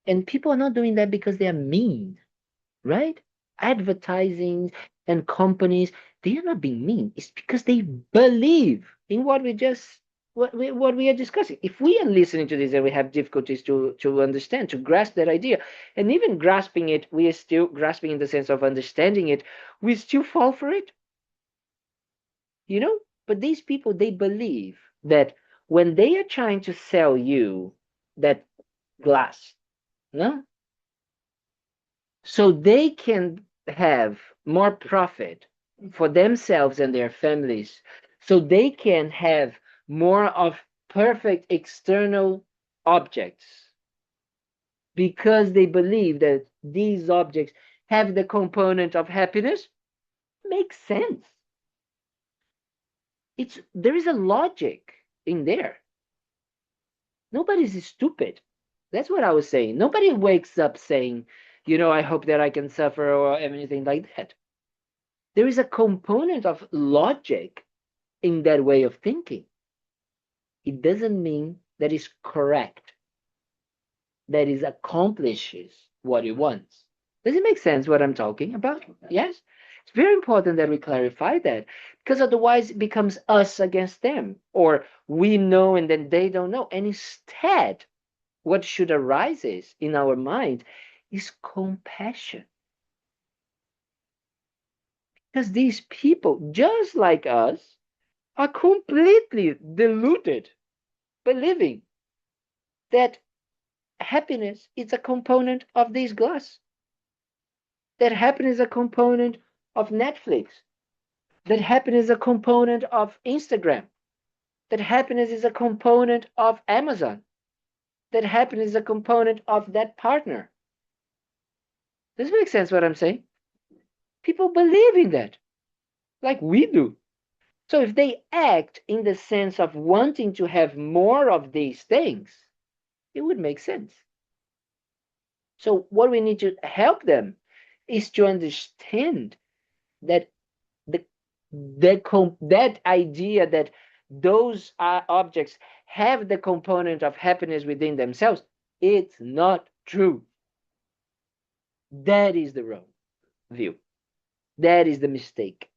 and people are not doing that because they are mean, right? Advertising and companies, they are not being mean. It's because they believe in what we are discussing. If we are listening to this and we have difficulties to understand, to grasp that idea, and even grasping it, we are still grasping in the sense of understanding it, we still fall for it. But these people, they believe that when they are trying to sell you that glass, no? So they can have more profit for themselves and their families, so they can have more of perfect external objects because they believe that these objects have the component of happiness. Makes sense. There is a logic in there. Nobody's stupid. That's what I was saying. Nobody wakes up saying, I hope that I can suffer or anything like that. There is a component of logic in that way of thinking. It doesn't mean that it's correct, that it accomplishes what it wants. Does it make sense what I'm talking about? Yes? very important that we clarify that, because otherwise it becomes us against them, or we know and then they don't know. And instead, what should arise is in our mind is compassion. Because these people, just like us, are completely deluded, believing that happiness is a component of this glass, that happiness is a component of Netflix, that happiness is a component of Instagram, that happiness is a component of Amazon, that happiness is a component of that partner. Does it make sense what I'm saying? People believe in that, like we do. So if they act in the sense of wanting to have more of these things, it would make sense. So what we need to help them is to understand that that idea that those objects have the component of happiness within themselves, it's not true. That is the wrong view. That is the mistake.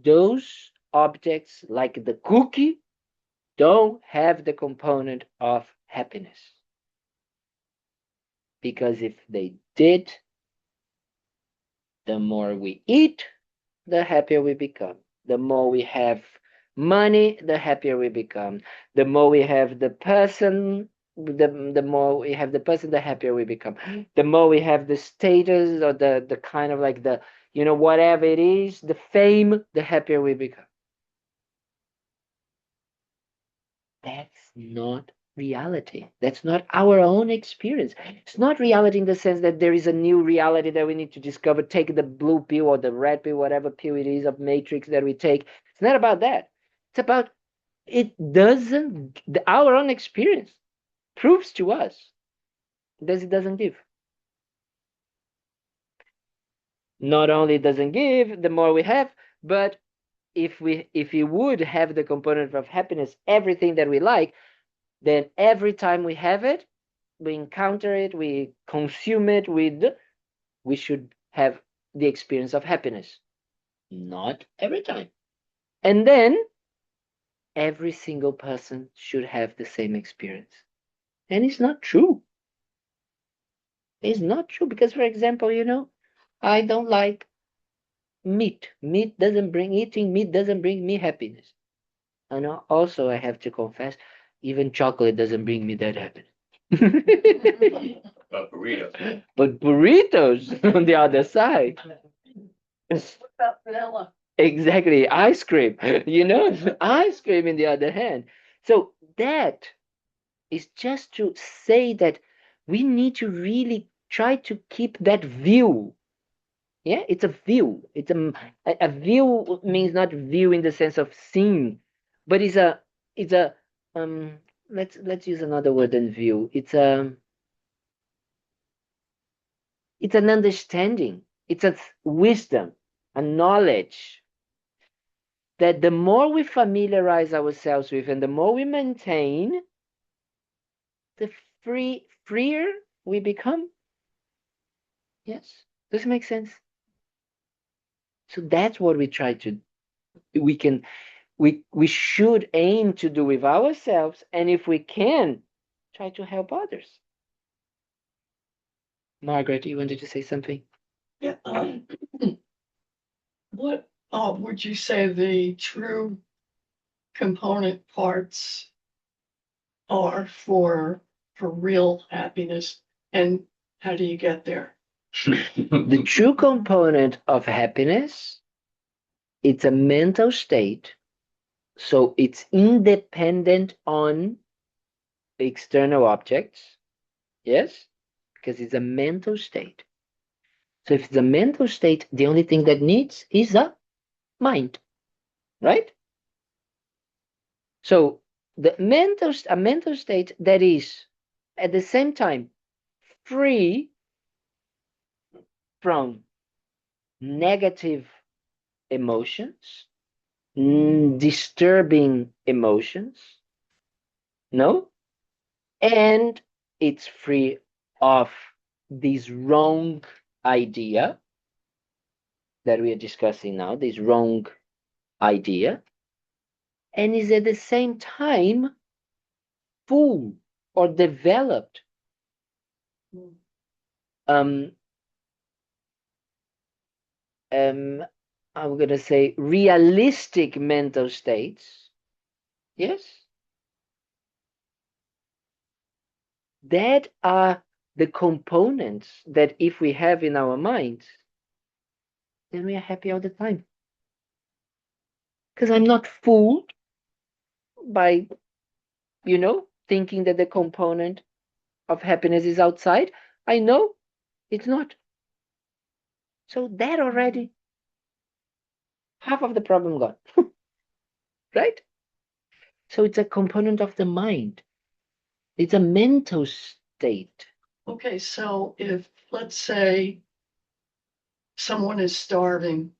Those objects, like the cookie, don't have the component of happiness. Because if they did, the more we eat, the happier we become. The more we have money, the happier we become. The more we have the person, the more we have the person, the happier we become. The more we have the status, or the kind of like the, whatever it is, the fame, the happier we become. That's not reality. That's not our own experience. It's not reality in the sense that there is a new reality that we need to discover, take the blue pill or the red pill, whatever pill it is of matrix that we take. It's not about that. It's about, our own experience proves to us that it doesn't give. Not only it doesn't give, the more we have, but if we would have the component of happiness, everything that we like, then every time we have it, we encounter it, we consume it, we should have the experience of happiness. Not every time. And then every single person should have the same experience. And it's not true. It's not true because, for example, I don't like meat. Eating meat doesn't bring me happiness. And also I have to confess, even chocolate doesn't bring me that happiness. Burritos. But burritos on the other side. What about vanilla? Exactly, ice cream. Ice cream in the other hand. So that is just to say that we need to really try to keep that view. Yeah, it's a view. It's a view means not view in the sense of seeing, but it's a let's use another word than view. It's an understanding. It's a wisdom, a knowledge that the more we familiarize ourselves with and the more we maintain, the freer we become. Yes, does it make sense? So that's what we should aim to do with ourselves, and if we can, try to help others. Margaret, you wanted to say something? Yeah. What would you say the true component parts are for real happiness, and how do you get there? The true component of happiness, it's a mental state, so it's independent on external objects. Yes, because it's a mental state. So if it's a mental state, the only thing that needs is a mind, right? So a mental state that is at the same time free from negative emotions, disturbing emotions, no? And it's free of this wrong idea that we are discussing now, this wrong idea, and is at the same time full or developed I'm going to say realistic mental states, yes, that are the components that if we have in our minds, then we are happy all the time. Because I'm not fooled by, thinking that the component of happiness is outside. I know it's not. So that already, half of the problem gone, right? So it's a component of the mind. It's a mental state. Okay, so if, let's say, someone is starving,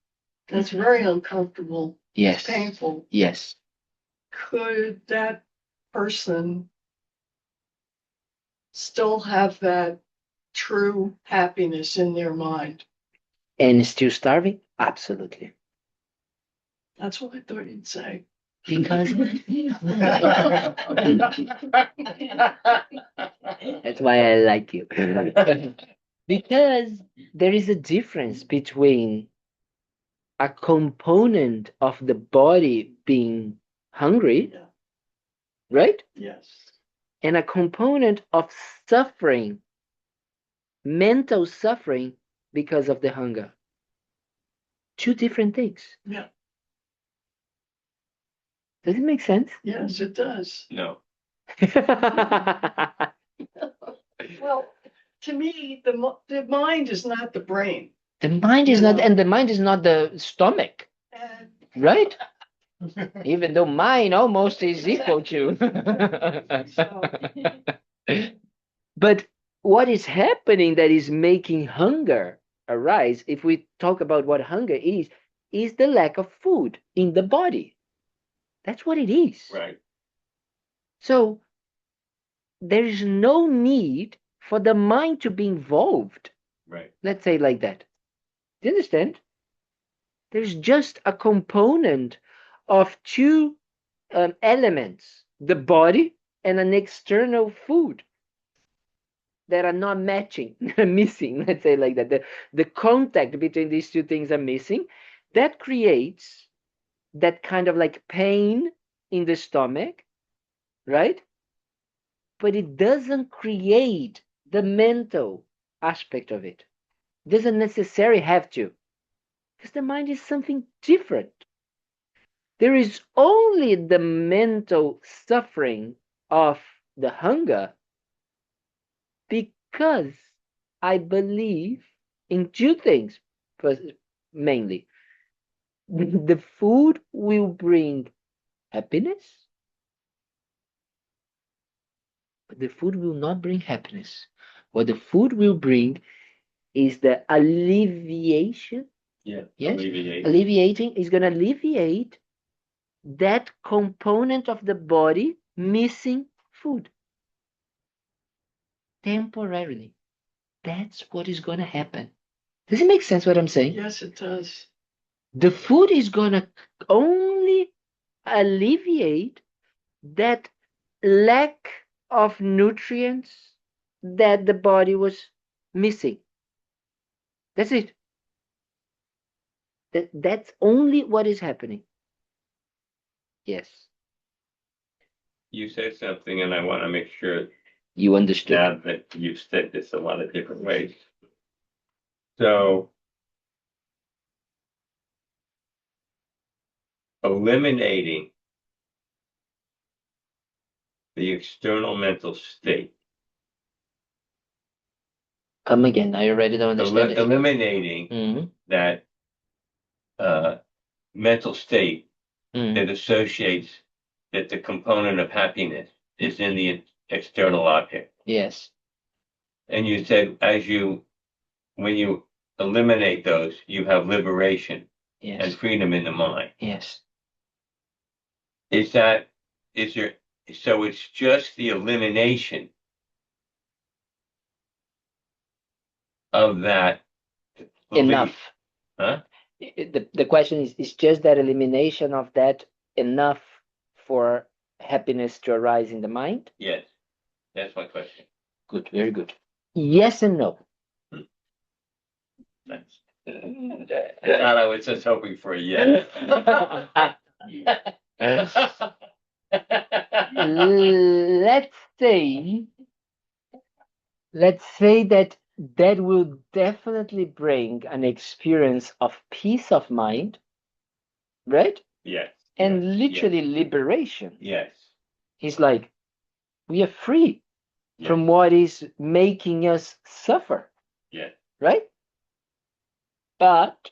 that's very uncomfortable, Yes. painful, Yes. could that person still have that true happiness in their mind? And still starving? Absolutely. That's what I thought you'd say. Because that's why I like you. Because there is a difference between a component of the body being hungry, Yeah. right? Yes. And a component of suffering, mental suffering because of the hunger. Two different things. Yeah. Does it make sense? Yes, it does. No. Well, to me, the mind is not the brain. The mind is not, and the mind is not the stomach, And right? Even though mine almost is equal to. But what is happening that is making hunger arise, if we talk about what hunger is the lack of food in the body. That's what it is. Right. So there is no need for the mind to be involved. Right. Let's say like that. Do you understand? There's just a component of two elements, the body and an external food that are not matching, missing, let's say like that. The contact between these two things are missing. That creates that kind of like pain in the stomach, right? But it doesn't create the mental aspect of it. It doesn't necessarily have to, because the mind is something different. There is only the mental suffering of the hunger because I believe in two things, mainly. The food will bring happiness, but the food will not bring happiness. What the food will bring is the alleviation. Yeah. Yes, Alleviate. alleviating is going to alleviate that component of the body missing food temporarily. That's what is going to happen. Does it make sense what I'm saying? yes, it does. The food is going to only alleviate that lack of nutrients that the body was missing. That's it. That's only what is happening. Yes. You said something, and I want to make sure You understood. now that you've said this a lot of different ways. So, eliminating the external mental state, Come again. I already don't understand it. eliminating Mhm, that mental state mhm. that associates that the component of happiness is in the external object. Yes. And you said when you eliminate those, you have liberation and Yes. freedom in the mind. Yes. So it's just the elimination of that belief. Enough. Huh? The question is just that elimination of that enough for happiness to arise in the mind? Yes, that's my question. Good, very good. Yes and no. Thanks. God, I was just hoping for a yes. Let's say that will definitely bring an experience of peace of mind, right? Yes. And yes, literally liberation. Yes. It's like we are free Yes. from what is making us suffer. Yes. Right? But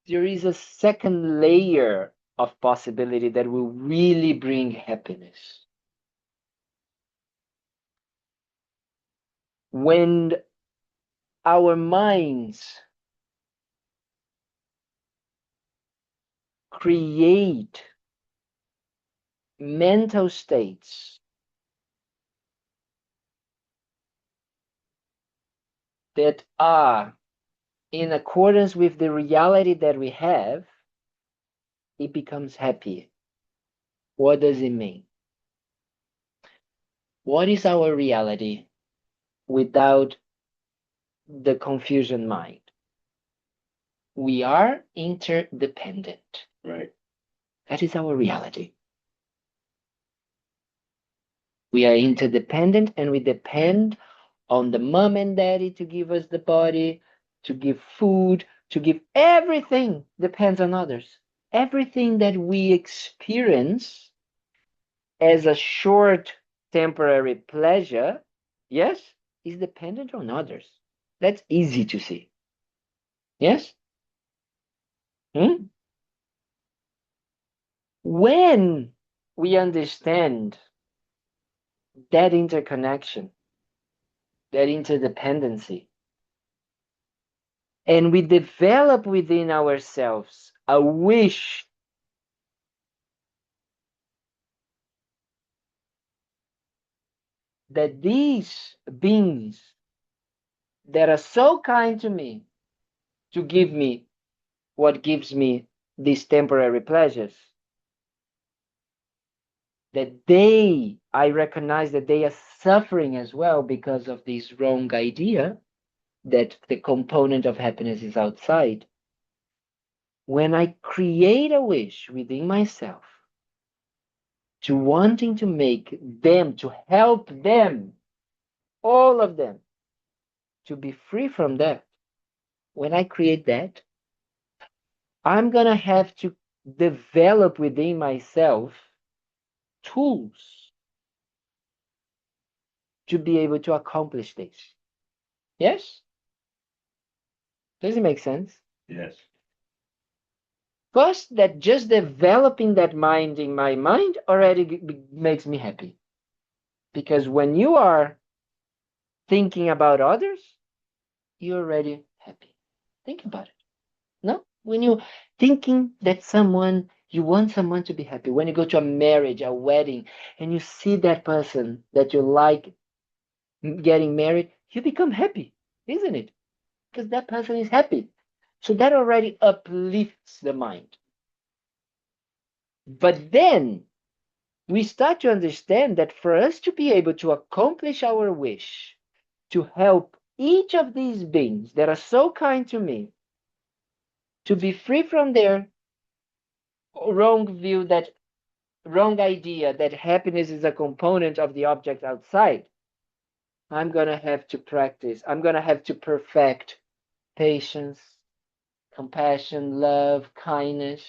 there is a second layer of possibility that will really bring happiness. When our minds create mental states that are in accordance with the reality that we have, it becomes happy. What does it mean? What is our reality without the confusion mind? We are interdependent. Right. That is our reality. We are interdependent and we depend on the mom and daddy to give us the body, to give food, to give everything depends on others. Everything that we experience as a short temporary pleasure, yes, is dependent on others. That's easy to see. Yes? When we understand that interconnection, that interdependency, and we develop within ourselves a wish that these beings that are so kind to me to give me what gives me these temporary pleasures, that I recognize that they are suffering as well because of this wrong idea that the component of happiness is outside. When I create a wish within myself to wanting to make them, to help them, all of them, to be free from that, when I create that, I'm going to have to develop within myself tools to be able to accomplish this. Yes? Does it make sense? Yes. First, that just developing that mind in my mind already makes me happy. Because when you are thinking about others, you're already happy. Think about it. No? When you're thinking that you want someone to be happy, when you go to a marriage, a wedding, and you see that person that you like getting married, you become happy, isn't it? Because that person is happy. So that already uplifts the mind. But then we start to understand that for us to be able to accomplish our wish, to help each of these beings that are so kind to me, to be free from their wrong idea that happiness is a component of the object outside, I'm going to have to practice, I'm going to have to perfect patience, compassion, love, kindness,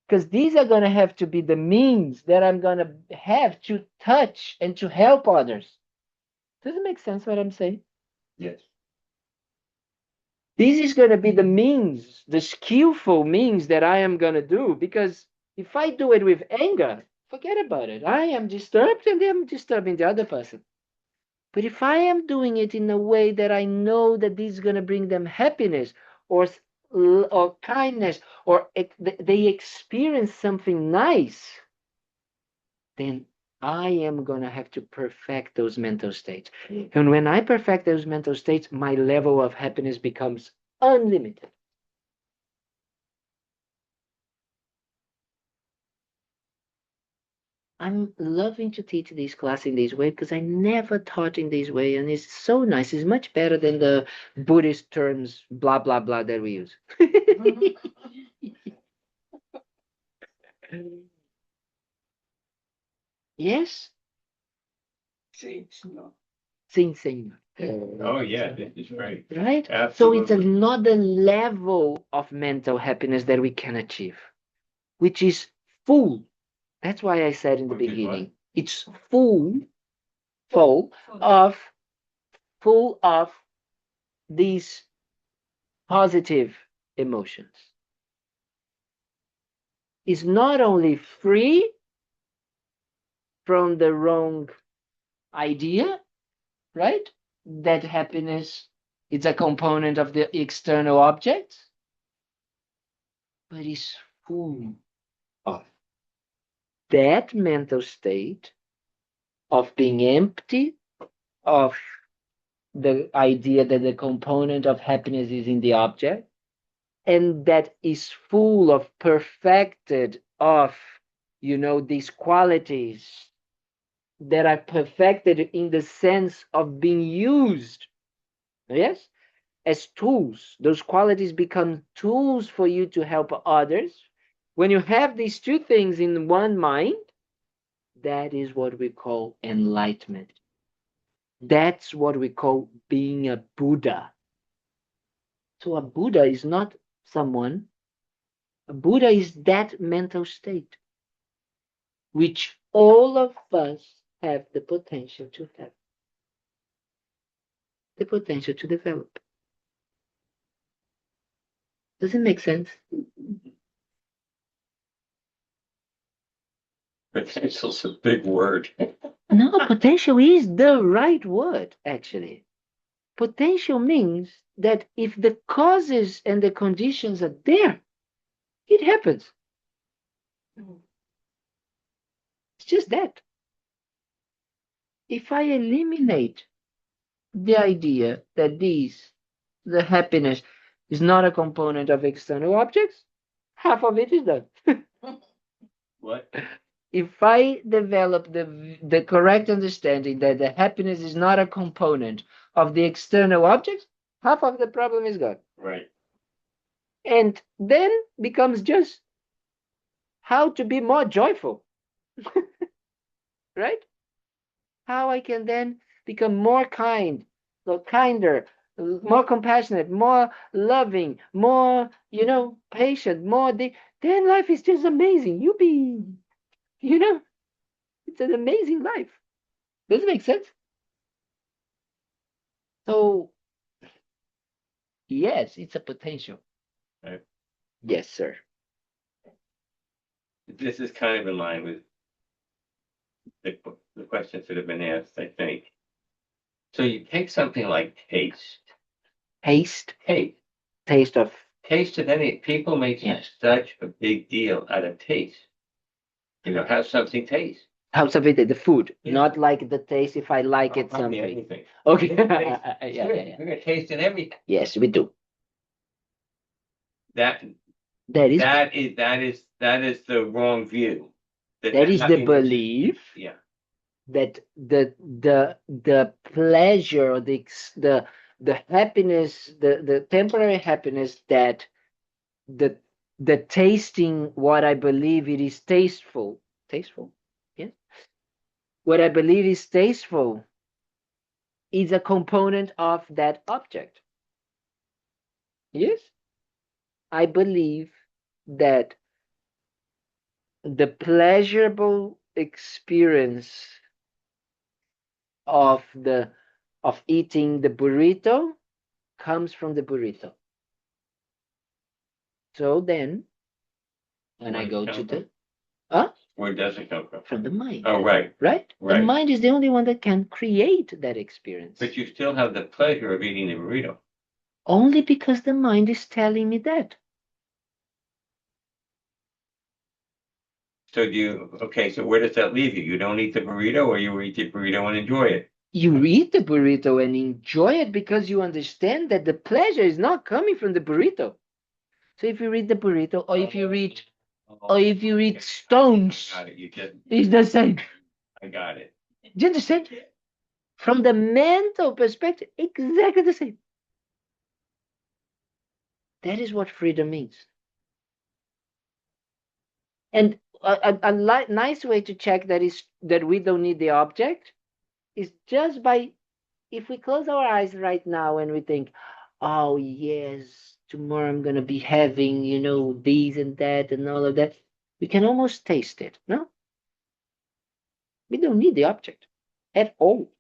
because these are going to have to be the means that I'm going to have to touch and to help others. Does it make sense what I'm saying? Yes. This is going to be the means, the skillful means that I am going to do, because if I do it with anger, forget about it. I am disturbed and I'm disturbing the other person. But if I am doing it in a way that I know that this is going to bring them happiness or kindness, or they experience something nice, then I am going to have to perfect those mental states. And when I perfect those mental states, my level of happiness becomes unlimited. I'm loving to teach this class in this way because I never taught in this way, and it's so nice. It's much better than the Buddhist terms, blah, blah, blah, that we use. Yes? See, no. Sim, sim. Oh, yeah, this is great. Right? So Absolutely. it's another level of mental happiness that we can achieve, which is full. That's why I said in the Which is what? beginning, it's full of these positive emotions. It's not only free from the wrong idea, right? That happiness is a component of the external objects, but it's full of that mental state of being empty of the idea that the component of happiness is in the object, and that is full of perfected of, these qualities that are perfected in the sense of being used, yes, as tools. Those qualities become tools for you to help others. When you have these two things in one mind, that is what we call enlightenment. That's what we call being a Buddha. So a Buddha is not someone, a Buddha is that mental state, which all of us have the potential to have, the potential to develop. Does it make sense? Potential's a big word. No, potential is the right word, actually. Potential means that if the causes and the conditions are there, it happens. It's just that. If I eliminate the idea that the happiness is not a component of external objects, half of it is done. What? If I develop the correct understanding that the happiness is not a component of the external objects, half of the problem is gone. Right. And then becomes just how to be more joyful. Right? How I can then become more kind, kinder, more compassionate, more loving, more, patient, then life is just amazing. It's an amazing life. Does it make sense? So, yes, it's a potential. Right. Yes, sir. This is kind of in line with the questions that have been asked, I think. So you take something like taste. Taste of Any people make such a big deal out of taste. How something tastes. how's of it the food, Yeah. not like the taste if I like it Probably something. anything. Okay. Yeah. We're gonna taste in everything. Yes, we do. That That is the wrong view. that is the happiness- belief Yeah. that the pleasure, or the happiness, the temporary happiness that the tasting what I believe it is tasteful, yes. What I believe is tasteful is a component of that object. Yes, I believe that the pleasurable experience of eating the burrito comes from the burrito. So then, when I go to the Where does it come from the mind. Oh, right. Right? The Right. mind is the only one that can create that experience. But you still have the pleasure of eating the burrito. Only because the mind is telling me that. So so where does that leave you? You don't eat the burrito, or you eat the burrito and enjoy it? You eat the burrito and enjoy it because you understand that the pleasure is not coming from the burrito. So if you eat the burrito, or if you eat stones, Got it. it's the same. I got it. Do you understand? From the mental perspective, exactly the same. That is what freedom means. And a nice way to check that is that we don't need the object is just by, if we close our eyes right now and we think, oh yes, tomorrow I'm gonna be having, this and that and all of that, we can almost taste it. No, we don't need the object at all.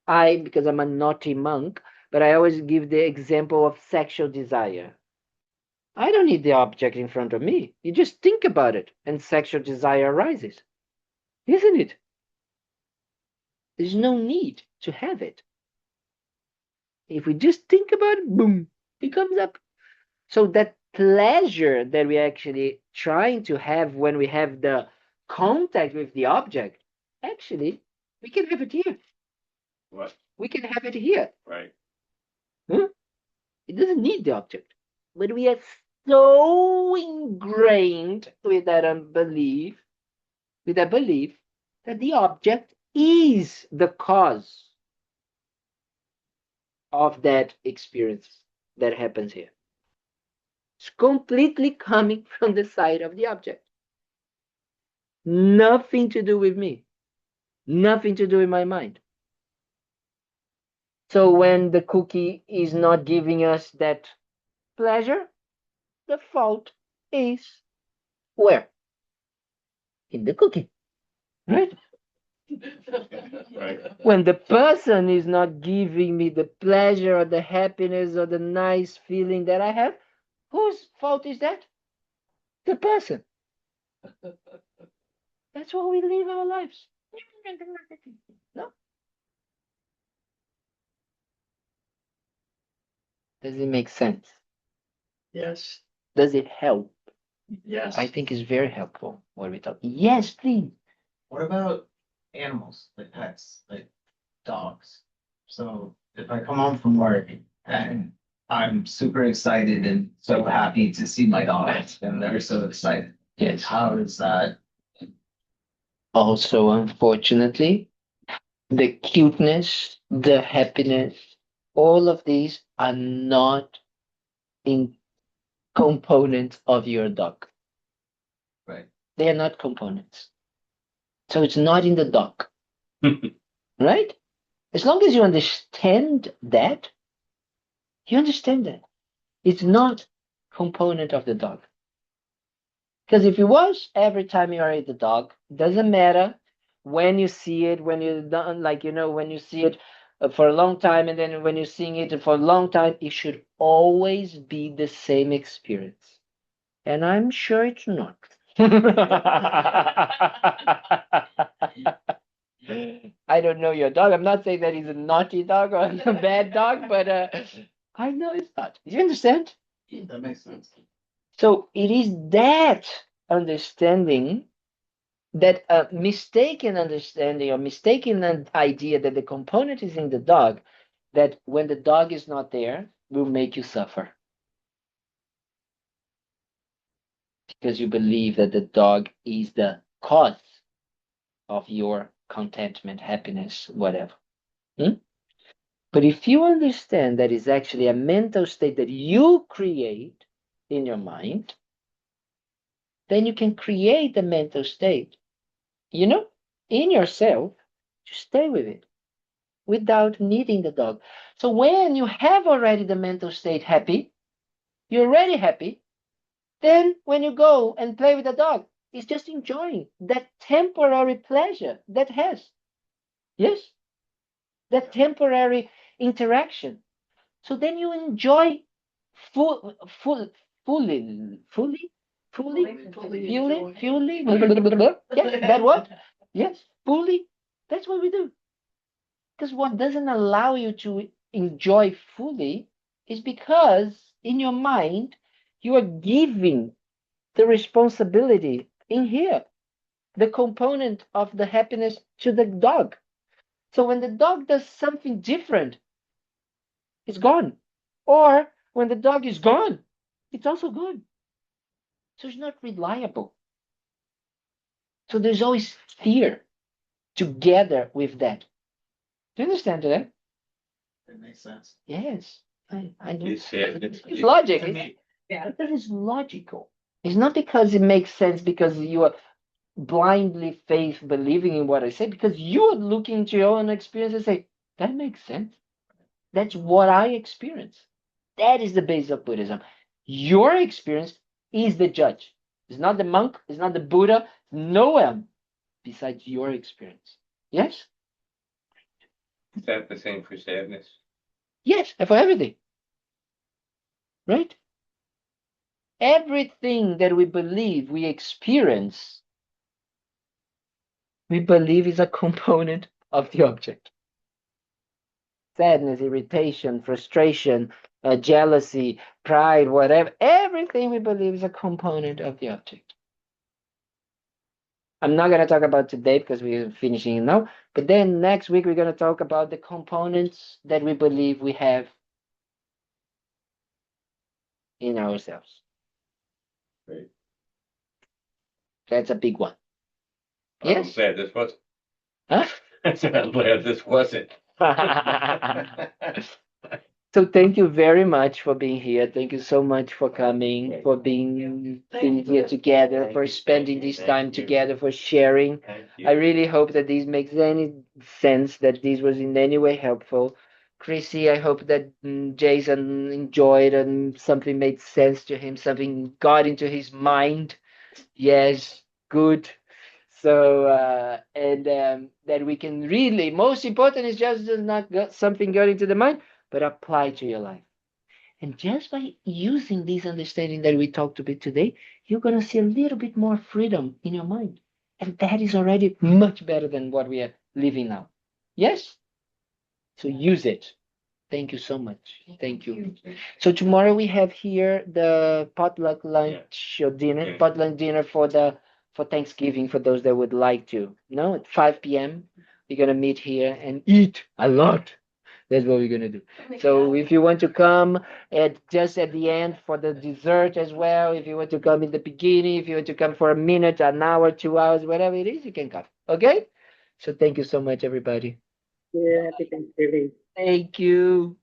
Because I'm a naughty monk, but I always give the example of sexual desire. I don't need the object in front of me. You just think about it, and sexual desire arises. Isn't it? There's no need to have it. If we just think about it, boom, it comes up. So that pleasure that we're actually trying to have when we have the contact with the object, actually, we can have it here. What? We can have it here. Right. It doesn't need the object. But we are so ingrained with that belief that the object is the cause of that experience that happens here. It's completely coming from the side of the object. Nothing to do with me. Nothing to do with my mind. So when the cookie is not giving us that pleasure, the fault is where? In the cookie. Right? Right. When the person is not giving me the pleasure or the happiness or the nice feeling that I have, whose fault is that? The person. That's why we live our lives. No? Does it make sense? Yes, Does it help? yes. I think it's very helpful what we talk. Yes, please. What about animals, like pets, like dogs? So if I come home from work and I'm super excited and so happy to see my dog, and they're so excited, Yes. how is that? Also, unfortunately, the cuteness, the happiness, all of these are not in components of your dog. Right. They are not components. So it's not in the dog. Right? As long as you understand that, it's not component of the dog. Because if it was, every time you are with the dog, doesn't matter when you see it, when you're done, when you see it for a long time, and then when you're seeing it for a long time, it should always be the same experience. And I'm sure it's not. I don't know your dog. I'm not saying that he's a naughty dog or a bad dog, but I know it's not. You understand? That makes sense. So it is that understanding, that mistaken understanding or mistaken idea that the component is in the dog, that when the dog is not there, will make you suffer. Because you believe that the dog is the cause of your contentment, happiness, whatever. But if you understand that it's actually a mental state that you create in your mind, then you can create a mental state, in yourself, to stay with it without needing the dog. So when you have already the mental state happy, you're already happy, then when you go and play with the dog, it's just enjoying that temporary pleasure that has. Yes? That temporary interaction. So then you enjoy fully, yeah, that what? Yes, fully. That's what we do. Because what doesn't allow you to enjoy fully is because in your mind you are giving the responsibility in here, the component of the happiness to the dog. So when the dog does something different, it's gone. Or when the dog is gone, it's also gone. So it's not reliable. So there's always fear together with that. Do you understand that? That makes sense. Yes. I know. You said It's logic. To me, Yeah, that is logical. It's not because it makes sense because you are blindly faith believing in what I say, because you are looking into your own experience and say, that makes sense. That's what I experience. That is the base of Buddhism. Your experience is the judge. It's not the monk, it's not the Buddha, no one besides your experience. Yes? is that the same for sadness? Yes, and for everything. Right? Everything that we believe we experience, we believe is a component of the object. Sadness, irritation, frustration, jealousy, pride, whatever, everything we believe is a component of the object. I'm not going to talk about today because we're finishing now, but then next week we're going to talk about the components that we believe we have in ourselves. Right. That's a big one. I'm Yes? glad this wasn't. Huh? I'm glad this wasn't. So thank you very much for being here. Thank you so much for coming, for being here together, for spending this time together, for sharing. Thank I you. really hope that this makes any sense, that this was in any way helpful. Chrissy, I hope that Jason enjoyed and something made sense to him, something got into his mind. Yes, good. So that we can really, most important is just not got something got into the mind, but apply to your life. And just by using this understanding that we talked about today, you're gonna see a little bit more freedom in your mind, and that is already much better than what we are living now. Yes. So use it. Thank you so much. Thank you. So tomorrow we have here the potluck lunch or dinner, Okay. potluck dinner for Thanksgiving for those that would like to. No, at 5 p.m. We're gonna meet here and eat a lot. That's what we're gonna do. So if you want to come at the end for the dessert as well, if you want to come in the beginning, if you want to come for a minute, an hour, 2 hours, whatever it is, you can come. Okay? So thank you so much, everybody. Yeah, happy Thanksgiving. Thank you.